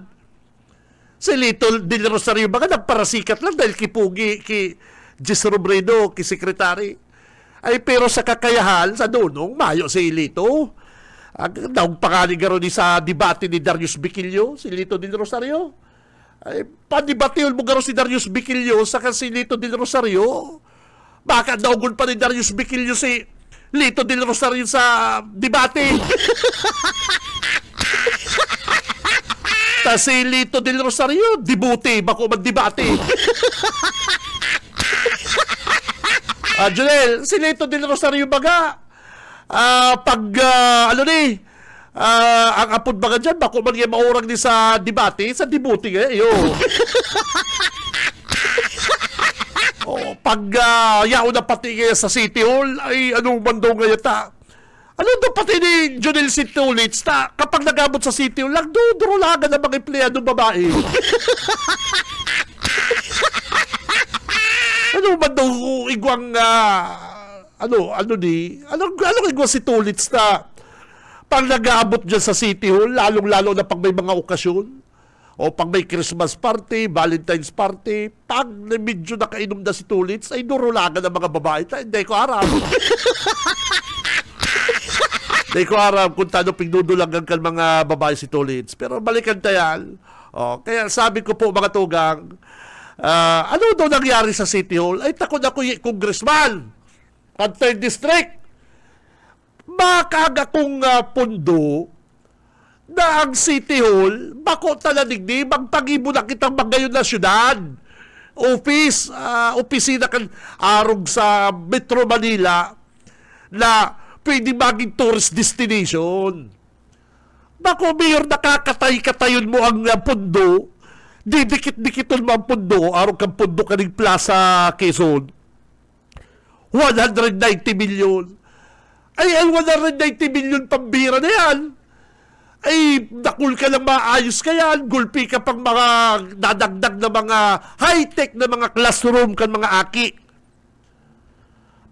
Si Lito Del Rosario, baka nagparasikat lang dahil kipugi, ki Jis Robredo, ki sekretary. Pero sa kakayahan, sa dunong, mayo si Lito. Daog pangaligaro ni sa debate ni Darius Biquillo, si Lito Del Rosario. Padibateon mo garo si Darius Biquillo sa si Lito Del Rosario. Baka daugon pa ni Darius Biquillo si Lito Del Rosario sa debate. Ta si Lito Del Rosario, dibuti, bako magdebate. Junel, si Lito Del Rosario baga, ang apod baga dyan, bako man yung maurang ni sa debate, sa dibuti pag yaw na pati sa City Hall, ay anong bando ngayon ta? Ano daw pati ni Junel City Ulit ta? Kapag nagabot sa City Hall, nagdudurulagan ng mga empleyado babae. Ano ba daw igwang anong igwang si Tulits na pag nag-aabot dyan sa City Hall, lalong-lalo na pag may mga okasyon o pag may Christmas party, Valentine's party, pag medyo nakainom na si Tulits, ay durulagan ng mga babae. Hindi ko aram. Hindi ko aram kung tano pigdudulagan kan mga babae si Tulits. Pero balikan tayan. Kaya sabi ko po mga tugang, ano daw nangyari sa City Hall? Ay takot ako yung congressman at 3rd district. Makaga kong pundo na ang City Hall, bako taladigdi, magpagibo na kitang magayon na syudad. opisina kan arog sa Metro Manila na pwede maging tourist destination. Bako, Mayor, nakakatay-katayon mo ang pundo, didikit-dikiton mo ang pundo, arog kang pundo kaning Plaza Quezon. 190 million. Ay, ang 190 million pambira na yan. Ay, nakul ka lang maayos ka yan. Gulpi ka pang mga dadagdag na mga high-tech na mga classroom kan mga aki.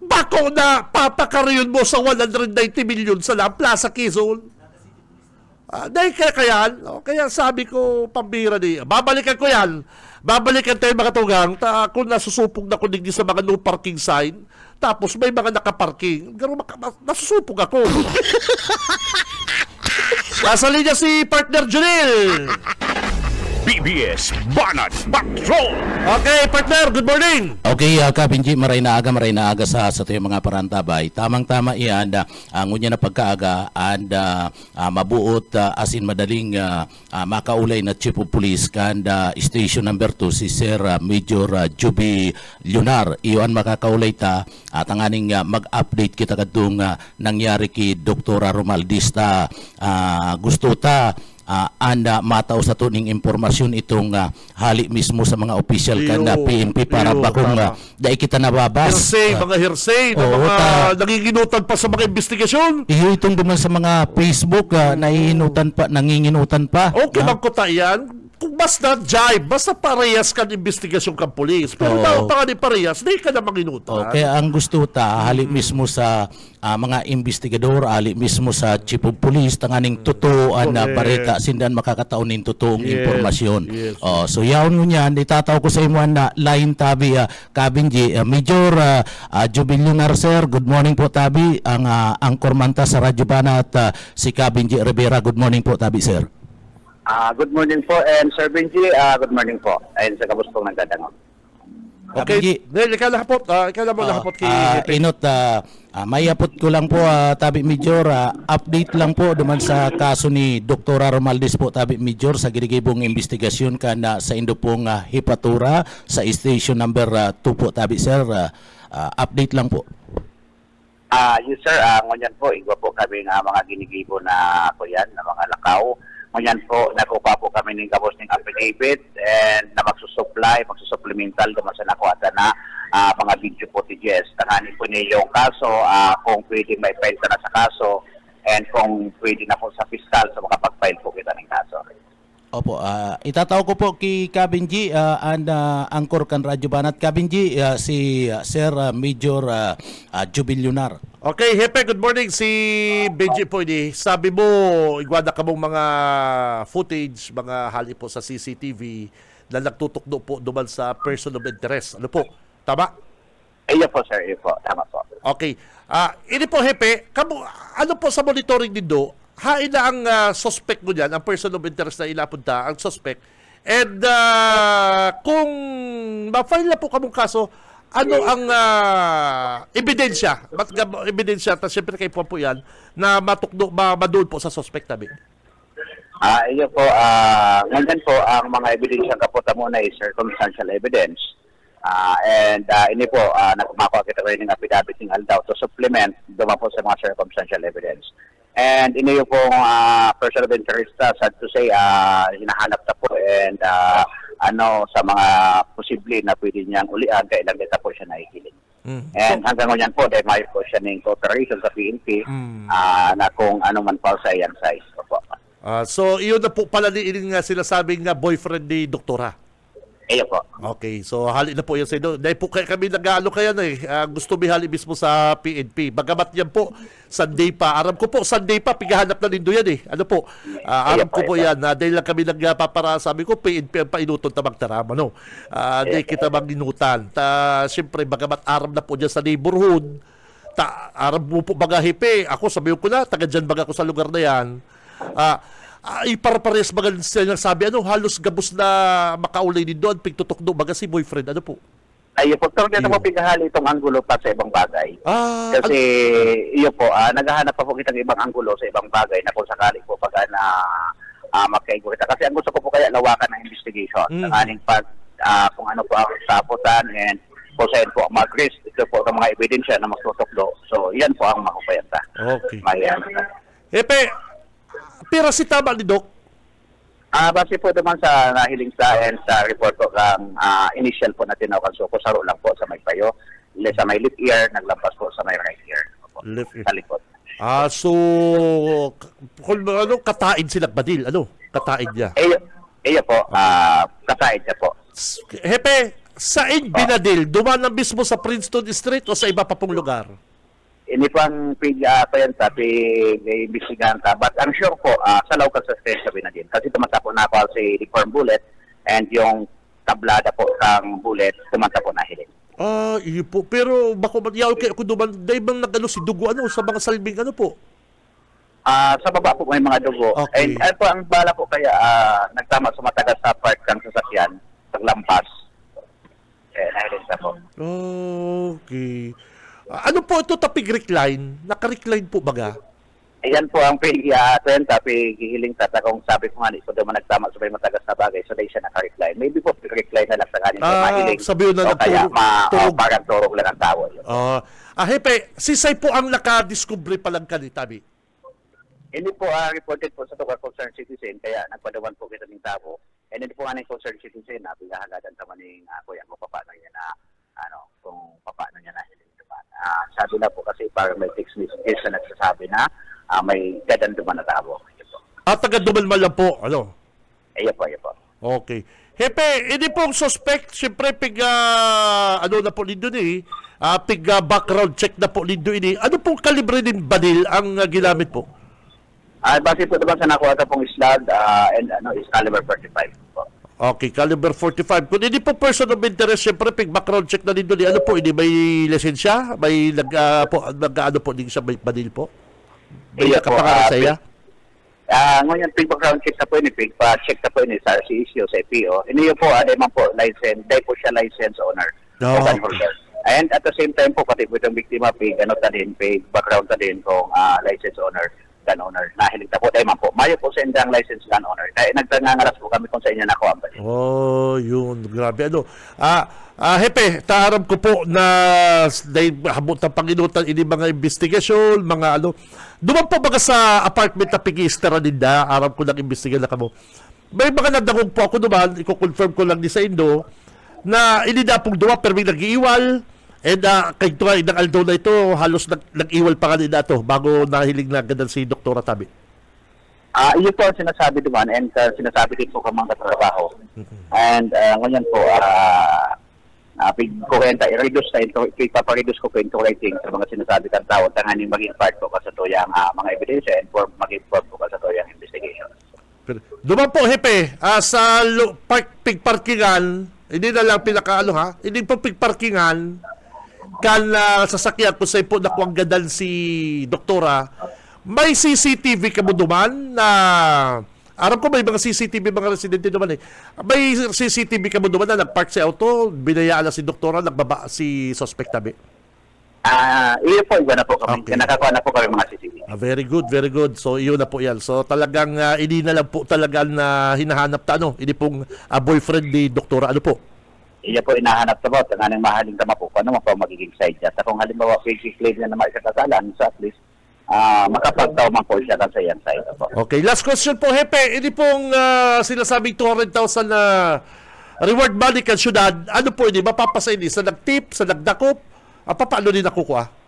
Bako na papakarayon mo sa 190 million sa Plaza Quezon. Dahil kaya kaya sabi ko, pambira di. Babalikan ko yan. Babalikan tayo mga tugang. Kung nasusupog na ko digdi sa mga no parking sign, tapos may mga nakaparking, nasusupog ako. Nasa linya si partner Junil. BBS Banat Patrol! Okay, partner, good morning. Okay, Kabinji, maray na aga sa tuyong mga parantabay. Tamang-tama iyan, ngunya na pagkaaga, and mabuot asin madaling makaulay na Chief of Police kan Station number 2 si Sir Major Juby Lunar. Iyon makakaulay ta at ang aning mag-update kita kadung nangyari ki Dr. Romaldista. Gusto ta anda mataw sa tuning impormasyon itong hali mismo sa mga official kan na PNP para bakong dahil kita nababas. Mga hearsay, na Oo, mga nanginginutan pa sa mga investigasyon. Iyo itong duman sa mga Facebook nanginginutan pa. Okay, magkuta yan. Kung basta jive, basta parehas ka ng investigasyon kang polis. Pero daw pa ka ni parehas, di ka na manginutan. Okay, ang gusto ta hali mismo sa mga investigador, hali mismo sa Chief of Police tanganing totooan na bareta sindan makakataon nin totoong impormasyon. Yes. So yaon ngunyan itataw ko sa imo na line tabi Kabinji Major Jubilunar sir. Good morning po tabi ang angkor manta sa Radyo Banat si Kabinji Rivera. Good morning po tabi sir. Good morning po, and Sir Benji, good morning po. Ayun sa kabustong nagdadangog. Okay, ikaw lahapot. Ikaw lang mo lahapot kay Inot, mayapot ko lang po, Tabi Major, update lang po duman sa kaso ni Dr. Romaldis po, Tabi Major, sa ginigibong investigasyon ka na sa indo pong hipatura sa station number 2 po, Tabi Sir. Update lang po. Yes sir, ngunyan po, igwa po kami ng mga ginigibo na po yan, na mga lakaw. Ngunyan po, nakuha po kami ng kapos ng affidavit and na magsusupplemental naman sa nakuha na mga video footages. Tanganin po niyo yung kaso, kung pwede may file ka na sa kaso, and kung pwede na po sa fiscal sa makapag-file po kita ng kaso. Opo, itataw ko po kay Kabinji and angkor kan Radyo Banat. Kabinji, si Sir Major Jubilunar. Okay, Hepe, good morning. Si Benji po ini. Sabi mo, igwada ka mong mga footage, mga hali po sa CCTV na nagtutukdo po duman sa person of interest. Ano po? Tama? Iyo po sir, iyo po. Tama po. Okay. Ini po, Hepe, ano po sa monitoring nindo? Hain na ang suspect mo dyan, ang person of interest na ilapunta, ang suspect. And kung ma-file na po kamong kaso, ano ang ebidensya? Ebidensya, tapos siyempre kayo po yan, na madoon po sa suspect namin. Iyo po, ngayon po, ang mga ebidensya kaputa muna ay circumstantial evidence. And ini po, nagmakawa kita rin ng affidavit ng aldaw to supplement duman po sa mga circumstantial evidence. And ini yung pong person of interest, sad to say, hinahanap na po and sa mga posible na pwede niyang ulian, kailang data po siya nakikiling. And hanggang ngayon po, dahil may po siya ng cooperation sa PNP na kung ano man pa sa iyang size po. So, iyon na po pala din nga sila sabing nga boyfriend ni Doktora. Iyo po. Okay, so hali na po yan sa inyo. Dahil po kami nag-aalo kaya na gusto bihali mismo sa PNP. Bagamat yan po, Sunday pa. Aram ko po, Sunday pa, pigahanap na nindo yan Ano po, aram ko po yan. Dahil lang kami nagpapara, sabi ko, PNP ang painuton na magtarama, no? Dahil kita maginutan. Siyempre, bagamat aram na po dyan sa neighborhood, aram mo po baga hipe. Ako, sabi ko na, taga dyan baga ko sa lugar na yan. Iparpares baga sila sabi, halos gabos na makaulay din doon, pigtutok baga si boyfriend, ano po? Ay, po, pero dito po pigahali itong anggulo pa sa ibang bagay. Kasi, iyo po, naghahanap pa po kitang ibang anggulo sa ibang bagay na kung sakali po pag magkaigo kita. Kasi ang gusto ko po kaya lawakan ng investigation. Ang aning kung ano po ang saputan and kung saan po ang mag-risk. Ito po ang mga ebidensya na magtutuklo. So, yan po ang makupayanta. Okay. May, Hepe, pero si tama ni Doc, base po naman sa nahiling sa report po kang initial po na tinawakan so kusaro lang po sa may payo, sa may left ear, naglampas po sa may right ear. Opo, Left ear. sa likod. so, kung ano, kataid sila badil, ano? Kataid niya. Iyo po, kasaid niya po. Hepe, saan binadil? Duman mismo sa Princeton Street o sa iba pa pong lugar? Ini pang payanta, imbisigahan ta. But I'm sure po, sa local sa station sabi na din. Kasi tumata po na ako si firm bullet and yung tablada po ng bullet, tumata po na hiling. Iyo po. Pero bako yaw kay ako duman, dahil bang nagano si dugo ano sa mga salbing ano po? Sa baba po may mga dugo. Okay. And ano po ang bala po kaya nagtama sa matagas sa part ng sasakyan, paglampas. Nahiling sa po. Okay. Ano po ito tapig recline? Naka-recline po baga? Ayan po ang pag-atenta, pag-hihiling tata kung sabi ko nga, ito daw nagtama sa may matagas na bagay, so dahil siya naka-recline. Maybe po recline na lang sa kanin. Sabi yun na o kaya turog. parang turog lang ang tao. Hepe, sisay po ang nakadiscovery palang kanitabi. Hindi po reported po sa Tugar Concerned Citizen, kaya nagpadawan po kita ng tao. And hindi po nga ng Concerned Citizen, pinahaladan sa maning kuya, kung paano niya na, kung paano niya na hiling duman. Sabi na po kasi parang may text messages na nagsasabi na may gadan duman na tao. Taga duman lang po, ano? Iyo po. Okay. Hepe, hindi pong suspect, siyempre ano na po nindo ni, background check na po nindo ini. Ano pong kalibre din badil ang ginamit po? Base po naman sa nakuha pong slug and is caliber 45 po. Okay, caliber 45. Kung hindi po person of interest, siyempre background check na nindo ni, ano po, hindi may lisensya? May ano po, hindi siya may badil po? May Iyo nakapangalan sa iya? Ngayon, background check na po ini, check na po ini sa CECO, sa EPO. Iniyo po, man po, license, dahil po siya license owner. No. And at the same time po, pati po itong biktima, background ta din kung license owner, gun owner. Nahilig na po, dahil man po, mayo po sa indang license gun owner. Kaya nagtangangaras po kami kung sa inyo nakuha ba. Yun, grabe. Ano? Hepe, taaram ko po na habot ng Panginutan, ini mga investigasyon, mga ano. Duman po baga sa apartment na pig-istera ninda, aram ko lang investigan na kamo. May mga nadangog po ako duman, i-confirm ko lang di sa Indo, na inida pong duwa, pero may nag-iiwal. And kay tuwa, ng aldo na ito, halos nag-iwal pa kanina ito bago nahiling na ganun si Dr. Tabi. Iyo po ang sinasabi duman and sinasabi din po kamang katrabaho. And ngayon po, kuwenta, i-reduce na ito, ipapareduce ko po into rating sa mga sinasabi ng tao, tanganing maging part po kasatuyang mga ebidensya and maging part po kasatuyang investigation. Duman po, Hepe, sa pigparkingan, hindi na lang hindi po pigparkingan, kan sasakyan kung sa'yo po nakuwang gadan si Doktora, may CCTV ka mo duman na aram ko may mga CCTV mga residente naman may CCTV ka mo duman na nagpark si auto, binayaan na si Doktora, nagbaba si suspect tabi. Iyo po, iba na po kami. Okay. Nakakuha na po kami mga CCTV. Very good. So, iyon na po yan. So, talagang hindi na lang po talaga na hinahanap hindi pong boyfriend ni Doktora. Ano po? Iya po inahanap sa bawat ng mahaling tama po paano mo po magiging side chat. Kung halimbawa basic claim na maikakasalan, so at least makapagtaw man po siya sa iyang side po. Okay, last question po, Hepe. Hindi pong sinasabing 200,000 na reward money kan syudad. Ano po hindi? Mapapasa hindi? Sa nagtip, sa nagdakop? Paano din nakukuha?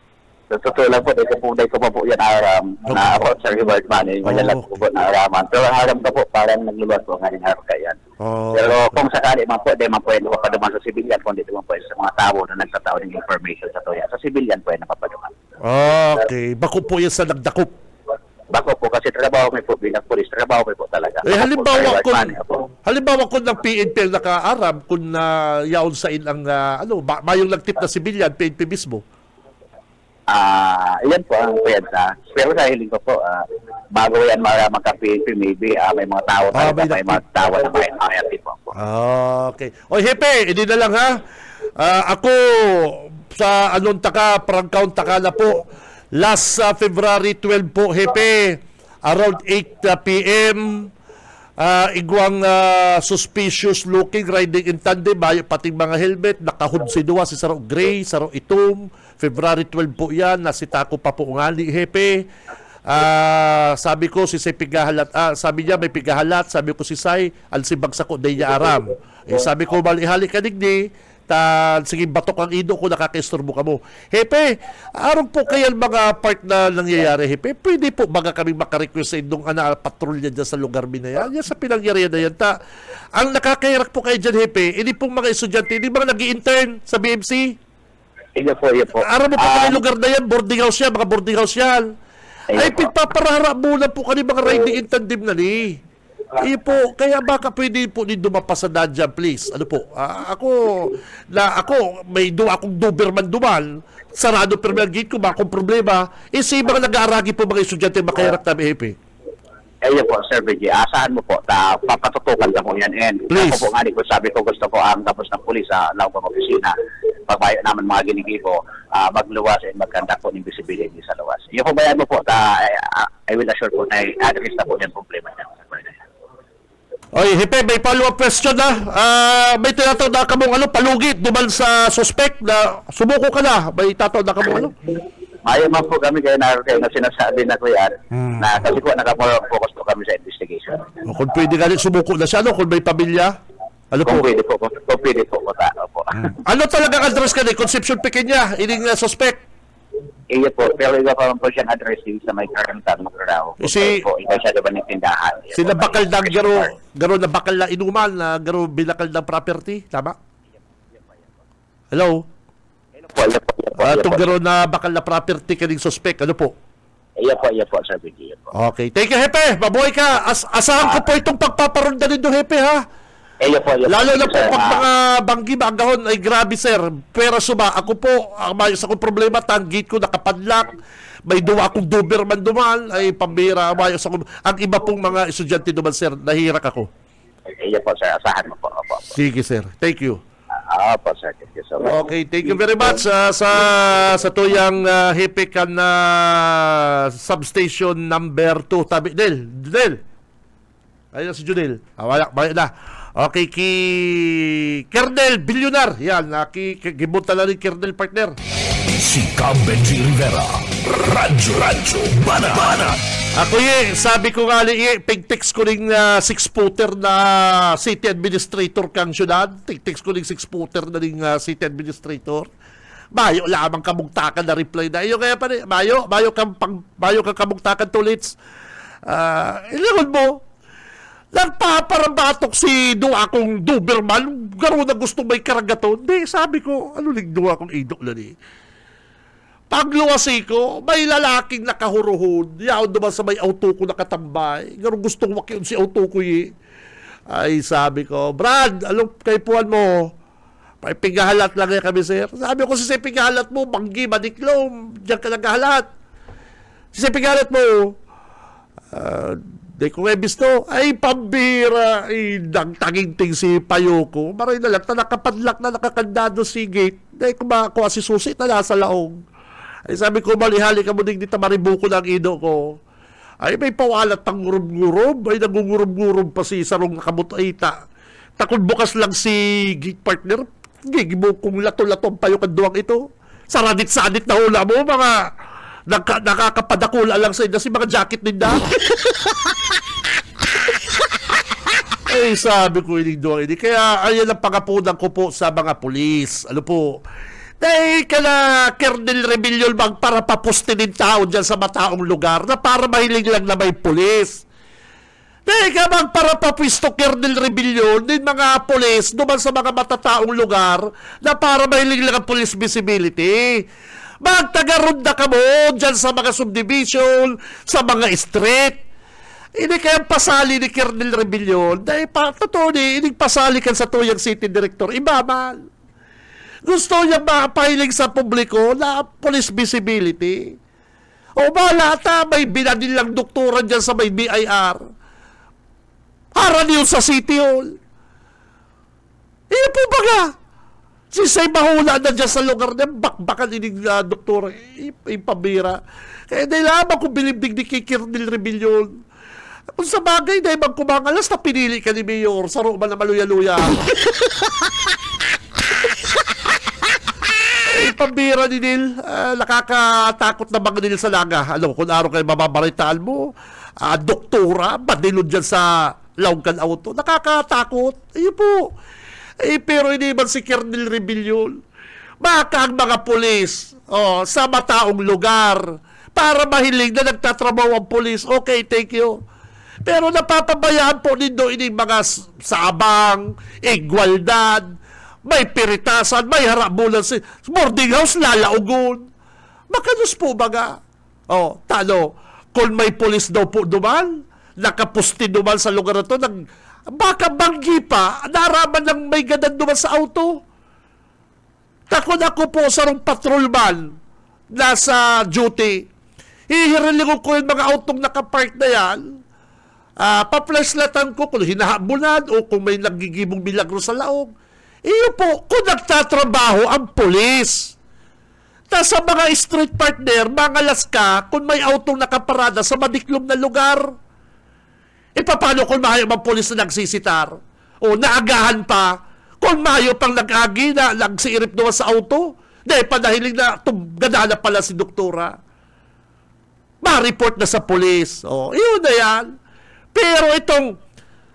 So, totoo lang po, dahil ko pa po yan aram na about sa reward money. Mayalag po po na araman. Pero ang aram ko po, parang nagluluwas po ngayon aram kayan. Pero kung sakali man po, di man po, napapaduman sa civilian, kung di man po sa mga tao na nagtataon ng information sa toya. Sa civilian po, napapaduman. Okay, bako po yan sa nagdakop. Bako po, kasi trabaho may po bilang polis, trabaho may po talaga. Halimbawa kung ng PNP ang nakaaram, kung yaon sa ilang, mayong nagtip na civilian, PNP mismo. Iyan po ang pwede. Pero sa hiling ko po, bago yan magka-PNP, maybe may mga tao talaga, may mga tao na may po. Okay. Oy, Hepe, hindi na lang ha. Ako, sa parang count taka na po. Last February 12 po, Hepe, around 8 p.m., igwang suspicious looking riding in tandem, pating mga helmet, nakahud si duwa, si Saro Gray, Saro Itom, February 12 po yan, nasita ko pa po ngali, hepe. Sabi ko si Say pigahalat, sabi niya may pigahalat, sabi ko si Say, alsibag sa ko, day niya aram. Sabi ko, malihali ka digdi, sige batok ang ido ko, nakakaistorbo ka mo. Hepe, aron po kayan mga part na nangyayari, Hepe, pwede po baga kami makarequest sa indong patrolya dyan sa lugar min na yan, yan sa pinangyarihan na yan. Ang nakakairak po kayo dyan, Hepe, hindi pong mga estudyante, hindi mga nag-i-intern sa BMC. Iyo po. Aram mo po kayo lugar na yan, boarding house yan, mga boarding house yan. Ay, pagpaparara muna po kani mga riding in tandem na ni. Po, kaya baka pwede po din dumapas sa dyan, please. Ano po? Ako, may akong Doberman duman, sarado pero may gate ko ba, akong problema, sa mga nag-aaragi po mga estudyante makahirak na BHP. Iyo po, Sir Vicky, asahan mo po, papatutukan ka po yan. And Please. ako po nga, ko sabi ko, gusto ko ang tapos ng pulis sa lawang opisina, pagbayo naman mga ginigibo, magluwas at magkanda po ng visibility sa luwas. Yung po bayan mo po, I will assure po na address na po yung problema niya. Oy, Hepe, may follow-up question na. May tinatawag na kamong palugit duman sa suspect na sumuko ka na. May tatawag na kamong Ayaw man po kami kayo na sinasabi na ko yan, na kasi po nakamorong-focus po kami sa investigation. Kung pwede ka rin sumuko na siya, kung may pamilya. Ano po? Kung pwede po. Ano talagang address ka ni? Conception Pequeña, ining suspect. Iyo po, pero iba pa po siyang addressing sa may karantang magraraw. Po, iba siya diba ng tindahan. Sila bakal ng garo na bakal na inuman, na garo binakal ng property, tama? Hello? Iyo po. Itong garo na bakal na property kaning suspect, ano po? Iyo po, Sir Vicky. Okay, thank you, Hepe. Mabuhay ka. Asahan ko po itong pagpaparonda nito, Hepe, ha? Iyo po. Lalo na po sir, pag mga banggi maagahon ay grabe, sir. Pero suma, ako po, ang mayos akong problema, gate ko nakapadlock, may duwa akong Doberman duman, ay pambira, mayos ako. Ang iba pong mga estudyante duman, sir, nahirak ako. Iyo po, sir. Asahan mo po. Opo. Sige, sir. Thank you. Opo, sir. Thank you so much. Okay, thank you very much sa tuyang Hepe kan na substation number 2. Tabi, Junel. Ayun si Junel. Wala na. Okay, Kernel Bilyonar. Yan, gibunta na rin Kernel partner. Si Cam Benji Rivera. Radyo Banat. Ako sabi ko nga pig-text ko rin 6-footer na city administrator kang syudad. Text ko rin 6-footer na rin city administrator. Mayo lamang kamugtakan na reply na. Iyo kaya pa rin. Mayo kang kamugtakan tulits. Ilangon mo. Nagpaparabatok si akong Doberman. Garo na gusto may karagaton. Hindi, sabi ko, akong idok na ni. Pagluwasi ko, may lalaking nakahuruhod. Yaon naman sa may auto ko nakatambay. Garo gustong wakiyon si auto ko Ay, sabi ko, Brad, kay puwan mo? May pigahalat lang kami, sir. Sabi ko, si pigahalat mo, banggi, madiklom. Diyan ka naghahalat. Si pigahalat mo, di ko gusto, ay pambira, nagtaginting si Payoko. Maray na lang, nakapadlak na nakakandado si gate. Di ko makakuha si Susi na nasa laong. Ay sabi ko, malihali ka mo ding dito maribuko ng ido ko. Ay may pawalat pang ngurob-ngurob. Ay nangungurob-ngurob pa si Sarong nakamutaita. Takon bukas lang si gate partner. Gigibo kong lato-lato ang Payoko duwang ito. Saradit-sadit na hula mo, mga nakakapadakula lang sa inyo si mga jacket ninda. Ay, sabi ko, hindi. Kaya, ayan ang pangapunan ko po sa mga pulis. Ano po? Dahil ka na, Kernel Rebellion, para papuste din tao dyan sa mataong lugar na para mahiling lang na may pulis. Dahil ka para papisto, Kernel Rebellion, din mga pulis, duman sa mga matataong lugar na para mahiling lang ang police visibility. Magtagarunda ka mo dyan sa mga subdivision, sa mga street. Hindi kaya pasali ni Kernel Rebellion dahil totoo hindi pasali kan sa tuyang city director. Iba man. Gusto niya mapahiling sa publiko na police visibility. O balata, may binadil lang doktoran dyan sa may BIR. Haran yun sa City Hall. Iyan po baga. Si Say mahula na dyan sa lugar niya, bakbakan ining doktor, ipabira. Kaya dahil lamang kung bilibig ni kay Kernel Rebellion, Kung sa bagay, dahil magkumangalas na pinili ka ni Mayor sa Roma na maluya-luya. Pambira ni Neil, nakakatakot na mga Neil sa laga. Ano, kung araw kayo mababaritaan mo, doktora, badilod dyan sa Laungkan Auto. Nakakatakot. Ayun po. Pero hindi man si Kernel Rebellion. Baka ang mga pulis sa mataong lugar para mahiling na nagtatrabaho ang pulis. Okay, thank you. Pero napapabayaan po nindo ini mga sabang, igualdad, may piritasan, may harabulan si boarding house, lalaugon. Makanos po baga? Talo, kung may pulis daw po duman, nakapusti duman sa lugar na to, baka banggi pa, naraman ng may ganun duman sa auto. Takon ako po sa rong patrolman nasa duty. Hihirilingon ko yung mga autong nakapark na yan. Paplaslatan ko kung hinahabulan o kung may nagigibong milagro sa laog. Iyo po, kung nagtatrabaho ang pulis. Sa mga street partner, mga laska, kung may autong nakaparada sa madiklom na lugar, paano kung mahayo ang pulis na nagsisitar? O naagahan pa, kung mahayo pang nag-agi na nagsiirip naman sa auto, dahil panahiling na ganala pala si doktora. Ma-report na sa pulis. Iyon na yan. Pero itong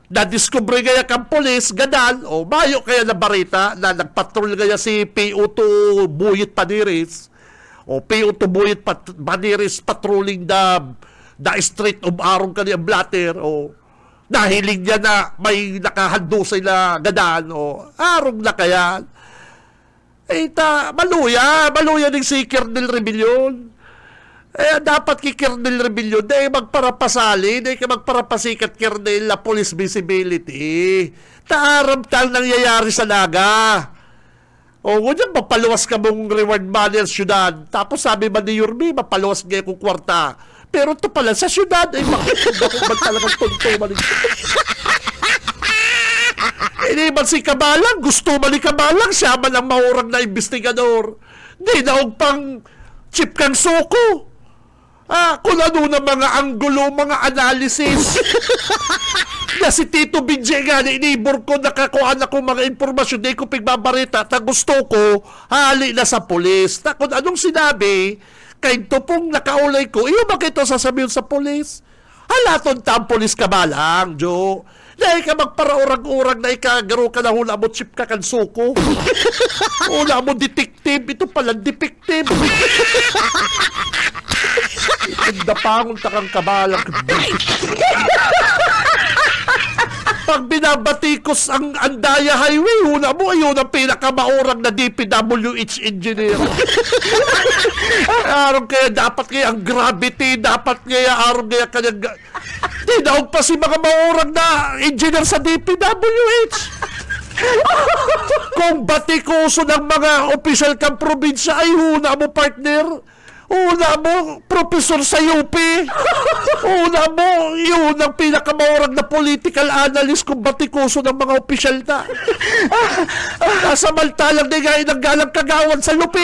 na-discover kaya kang polis, ganal, mayo kaya na barita na nagpatrol kaya si PO2 Buyit Paniris, PO2 Buyit Paniris patrolling the street of Arong kaniyang blatter, nahiling niya na may nakahandusay na ganal, Arong na kaya. Maluya ng si Kernel Rebellion. Dapat kay Kernel Rebellion, dahil magparapasali, dahil ka magparapasikat Kernel na police visibility. Taaram tal nangyayari sa naga. Ngunyan, mapaluwas ka mong reward money sa syudad. Tapos sabi man ni Yormi, mapaluwas ngayon kong kwarta. Pero ito pala, sa syudad, bakit talagang tonto man Hindi man si Kabalang, gusto man ni Kabalang, siya man ang mahurang na investigador. Di naog pang chip kang soko. Kung ano na mga anggulo, mga analysis. Na si Tito Binje nga, inibor ko, nakakuha na ko mga informasyon, di ko pigbabarita, ta gusto ko, hali na sa pulis. Kung anong sinabi, kay ito pong nakaulay ko, iyo ba ito sasabihin sa pulis? Halaton tam pulis ka ba lang, Joe? Dahil ka magparaurag-urag na ikagaro ka na hula mo chip ka kan suko. Hula mo detective, ito pala defective. Dapangon takang kabalang. Pag binabatikos ang Andaya Highway, huna mo, ayun ang pinakamaurang na DPWH engineer. Araw kaya dapat kaya ang gravity, dapat kaya araw kaya kanyang... Tinawag pa si mga maurang na engineer sa DPWH. Kung batikoso ng mga opisyal kang probinsya, ay huna mo, partner. Una mo, professor sa UP. Una mo, yun ang pinakamaurang na political analyst kung batikoso ng mga opisyal na. Samantalang di nga inanggalang kagawan sa UP.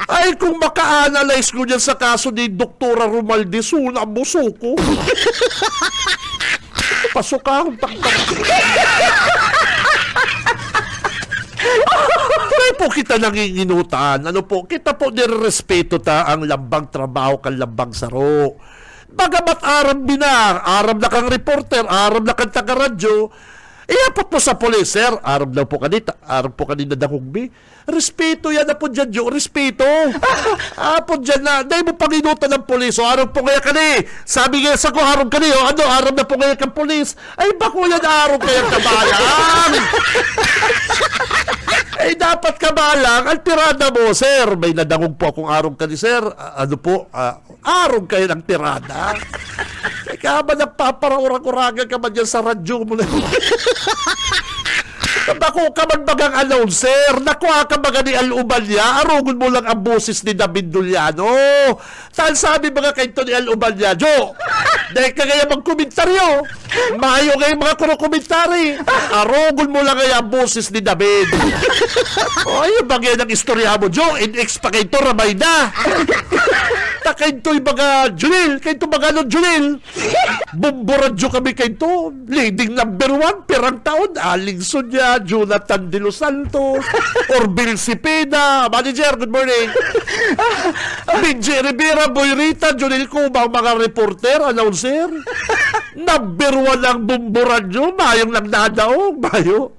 Ay, kung maka-analyze ko dyan sa kaso ni Doktora Romaldez, una mo, suko. Pasok ka, Pray po kita nanginginutan. Ano po, kita po nirespeto ta ang lambang trabaho kan lambang saro. Bagamat aram na kang reporter, aram na kang taga-radyo, iapot mo sa polis, sir. Aram daw po kanita, aram po kanina dakugbi. Respeto yan na po dyan, Joe. Respeto. Po dyan na. Dahil mo panginutan ng polis. O aram po kaya kani. Sabi nga sa ko, aram kani. O ano, aram na po kaya kang polis. Ay, bako yan aram kaya kabalang. Ay, dapat kabalang. Ang tirada mo, sir. May nadangog po akong aram kani, sir. Ano po? Aram kayo ng tirada. Ay, kaba nagpaparaurang-urangan ka ba dyan sa radyo mo na. Naku ka man bagang announcer, nakuha ka baga ni Al-Ubalya, arugon mo lang ang boses ni David Duliano. Saan sabi mga kayo ni Al-Ubalya, Jo? Dahil ka kaya magkomentaryo. Mayo kayo mga kurokomentary. Arugon mo lang kaya ang boses ni David. O ayun bagay ng istorya mo, Jo. In-ex pa kayo, ramay na. Kainto'y mga Junil, kainto mga ano Junil. Bumburadyo kami kainto. Leading number 1, pirang taon. Aling Sonia, Jonathan De Los Santos, Orville Cepeda. Manager, good morning. Benji Rivera, Boy Rita, Junil Cubang, mga reporter, announcer. Number 1 ang bumburadyo. Mayong lang nadaong, mayo.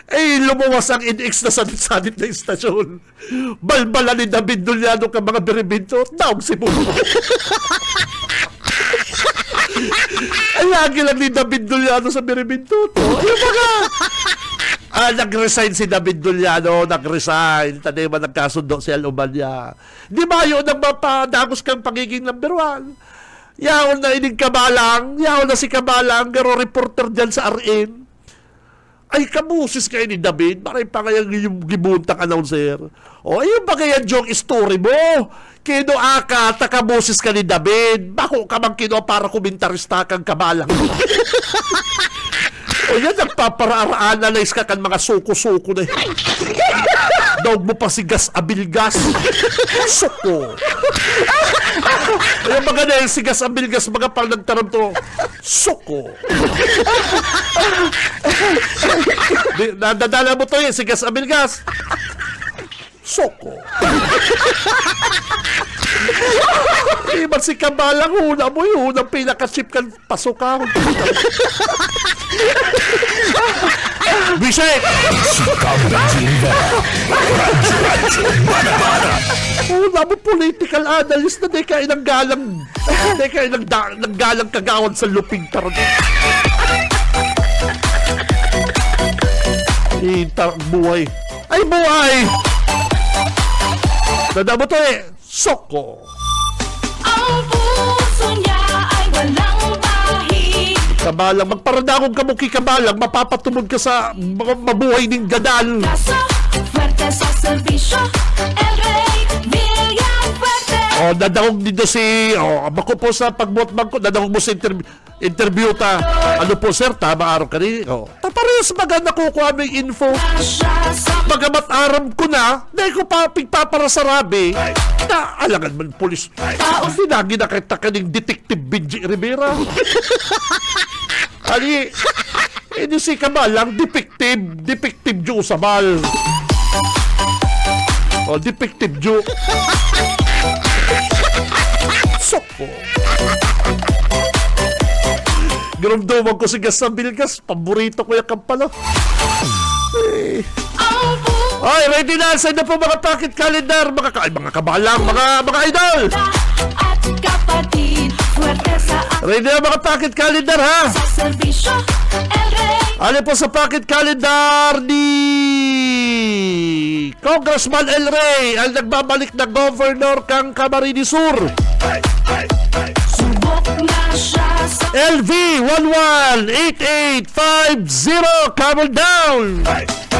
Eh, lumuwas ang INX na sanit-sanit na istasyon. Balbala ni David Duliano ka mga biribinto. Taong si Bulo. Ay, lagi lang ni David Duliano sa biribinto. Ayun mga. Nag-resign si David Duliano. Nag-resign. Tanay ba nagkasundo si Alumanya. Di ba yun ang mapadagos kang pagiging number 1? Yaon na inig Kabalang. Yaon na si Kabalang. Garo reporter dyan sa RN. Ay, kamusis kayo ni David. Maray pa kayang yung gibuntang announcer. O, ayun ba kaya joke story mo? Kino aka, takamusis ka ni David. Bako ka mang kino para komentarista kang Kabalang. O yan, nagpapara-analyze ka kan mga suko-suko na. Dawag mo pa si Gas Abilgas. Suko. Ayun mga na yung si Gas Abilgas, mga pang nagtaram to. Suko. Nadadala mo to eh, si Gas Abilgas. Soko. Iba si Kabalang, una mo yun, unang pinaka-chip kan pasukan. Bisek! Si Cabenji Rivera. Radyo Bana-Bana. Una mo political analyst na di kayo nanggalang, di kayo nanggalang kagawad sa luping taron. Buhay. Ay, buhay! Tanda mo to eh, Soko. Ang puso niya ay walang bahid. Kabalang, magparadakong ka mo kay Kabalang, mapapatumod ka sa mga mabuhay ng gadal. Kaso, fuerte sa serbisyo. El Rey Villafuerte. Dadawag dito si, ako po sa pagbotbang ko, dadawag mo sa interview ta. Ano po sir, tama araw ka rin. Taparehas maganda kukuha mo yung info. Siya sa Pagamat aram ko na, dahil ko pa pigpapara sa rabi, na alangan man polis. Hindi na ginakita ka ng Detective Benji Rivera. Ali, hindi si Kabalang, Detective Joe Sabal. Detective Joe. Soko. Garumduman ko si Gas Abilgas, paborito ko yung kampalo. ang puso Ay, ready na. Saan na po mga pocket calendar? Mga Kabalang, mga idol. at kapatid. Fuerte sa Ready na mga pocket calendar, ha? serbisyo. El Rey Ano po sa pocket calendar ni Congressman El Rey, ang nagbabalik na governor kang Camarines Sur. subok na siya sa LV 118850, come on down.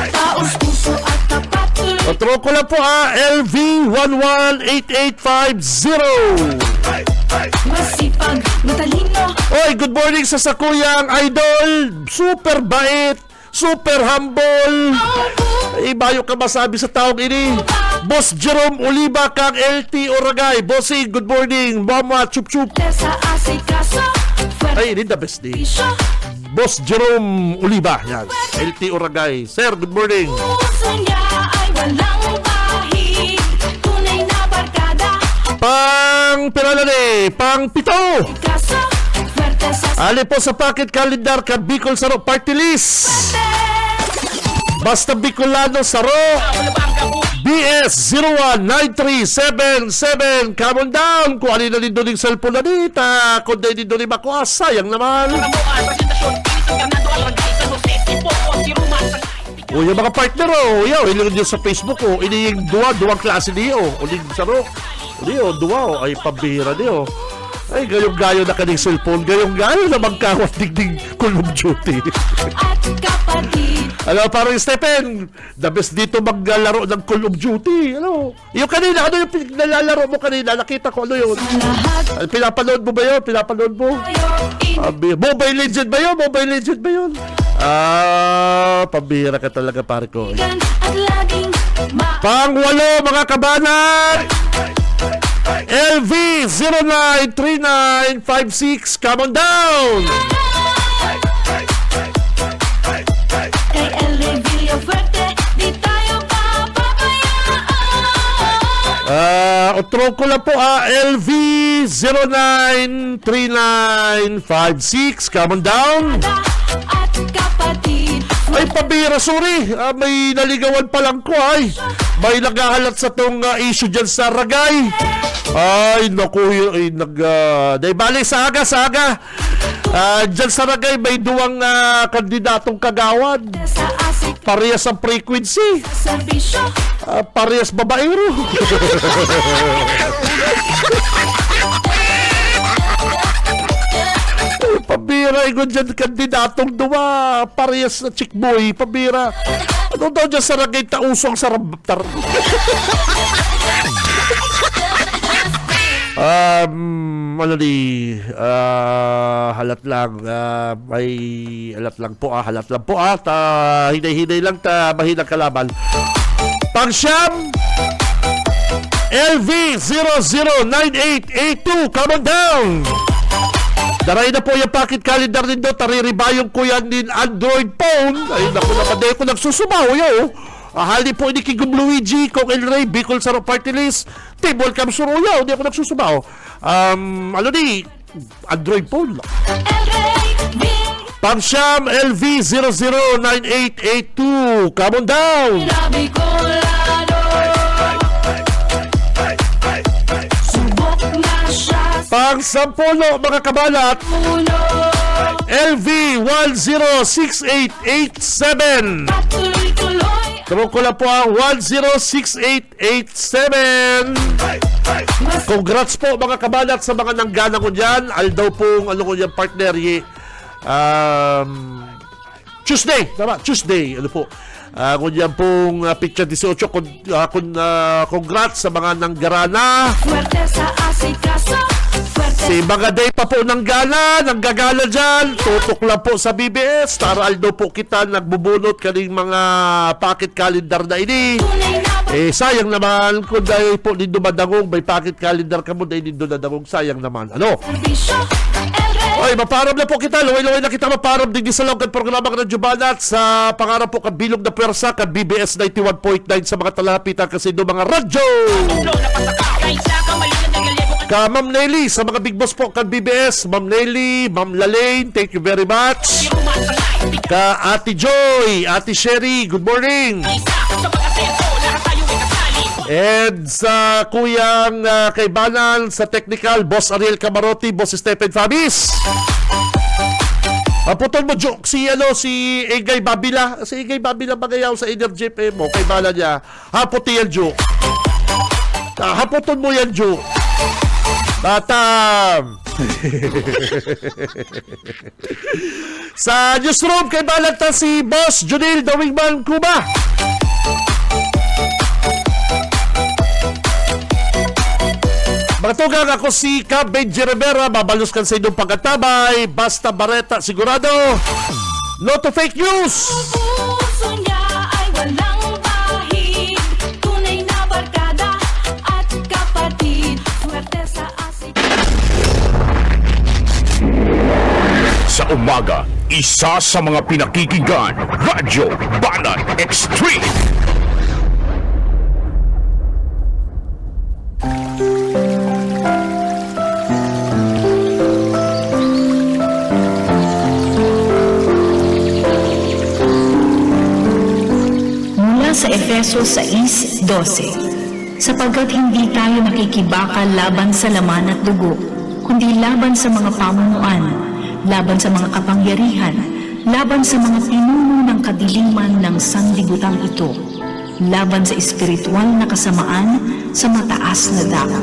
taos puso at tapat. Patro ko lang po LV 118850. Masipag, matalino. Oy, good morning sa sakuyang idol. Super bait, super humble. Ang puso Ibayo ka masabi sa taong ini. Boss Jerome Oliva kang LT Oragay. Bossing, good morning. Mama, chup chup. sa asikaso. Fuerte Ay, ini the best day. sa Boss Jerome Oliva. Yan. LT Oragay. Sir, good morning. puso niya ay walang bahid. Tunay na barkada. Pang pinalali, pang pito. Kaso, fuerte sa Ali po sa pocket calendar ka Bicol Saro Party List. Basta Bicolano Saro. BS 019377. Come on down. Kung alin na din doon yung cellphone na dita. Kung di din doon yung makuha, sayang naman. O yung mga partner yaw, ilang nyo sa Facebook ini yung duwang klase niyo. Uling Saro. Niyo, duwa ay pambihira niyo. Ay, gayong-gayo na kaning cellphone. Gayong-gayo na magkawat digdig Call of Duty. at kapatid. Ano, parang Stephen, the best dito maglalaro ng Call of Duty. Ano? Yung kanina, ano yung nalalaro mo kanina? Nakita ko, ano yun? Lahat Ay, pinapanood mo ba yun? Pinapanood mo? tayo Mobile Legend ba yun? Mobile Legend ba yun? Pambihira ka talaga, pare ko. at laging Pang-walo, mga kabanan! LV093956, come on down! Kay LA Villafuerte, di tayo papabayaan. Otro ko lang po, LV093956, come on down! At kapatid, Ay, pabira, sorry. May naligawan pa lang ko, ay. May naghahalat sa tong issue dyan sa Ragay. Ay, naku, day bali, saga. Dyan sa Ragay, may duwang kandidatong kagawad. sa asik, Parehas ang frequency. serbisyo. Parehas babaero. Pabira, ikaw dyan kandidatong duwa. Parehas na chick boy. Pabira. Ano daw dyan sa Ragay tausong sa rabtar? Halat lang. May halat lang po. Halat lang po. Hinay-hinay lang. Mahinang kalaban. Pangsyam, LV009882, come on down! Daray na po yung pocket calendar nindo, tariribayong ko yan din Android phone. Ay, naku, napaday ko nagsusubaw, yo. Ahali po ni Kigum Luigi, Kong El Rey, Bicol Sarap Party List, Team Welcome Suruyaw, hindi ako nagsusubaw. Android phone. Pangsyam, LV009882, come on down! Bicolano, subok na siya sa Pang-sampulo, mga kabalat, puno. LV106887. Patuloy-tuloy, Turo ko lang po ang 106887. Congrats po, mga kabalat, sa mga nanggana ko dyan. Aldaw pong, ko dyan, partner, Tuesday, tama, Tuesday, po. Kung yan pong picture 18, congrats sa mga nanggarana. swerte sa asikaso, swerte Si mga day pa po nanggagala dyan, tutok lang po sa BBS. Taral daw po kita nagbubunot kaning mga pocket calendar na ini. tunay na Sayang naman kung dahil po nindo madangog, may pocket calendar ka mo dahil nindo nadangog, sayang naman. Ano? serbisyo. Oy, maparab na po kita. Luway-luway na kita maparab din sa loob ng programa ng Radyo Banat sa pangarap po kan Bilog na Pwersa kan BBS 91.9 sa mga talapitan kasi do mga radyo. Ka Ma'am Nelly sa mga big boss po kan BBS, Ma'am Nelly, Ma'am Lalaine, thank you very much. Ka Ate Joy, Ate Sherry, good morning. And sa kuyang kaibanan sa technical, Boss Ariel Camarotti, Boss Stephen Fabis. Putol mo joke si Egay Babila. Si Egay Babila magayaw sa Energy FM mo. Kay bala niya. Haputi yan joke. Haputon mo yan joke. Sa newsroom kay balata si Boss Junil Dawingman Cuba. Mga tugang, ako si Cab Benji Rivera, babalos kan sa inyong pagkatabay, basta bareta sigurado, no to fake news! Puso niya ay walang bahid, tunay na barkada at kapatid, swerte sa asik. Sa umaga, isa sa mga pinakikinggan, Radyo Banat Extreme. Sa Efeso 6:12, sapagkat hindi tayo nakikibaka laban sa laman at dugo, kundi laban sa mga pamunuan, laban sa mga kapangyarihan, laban sa mga pinuno ng kadiliman ng sanlibutan ito, laban sa espiritual na kasamaan sa mataas na dako.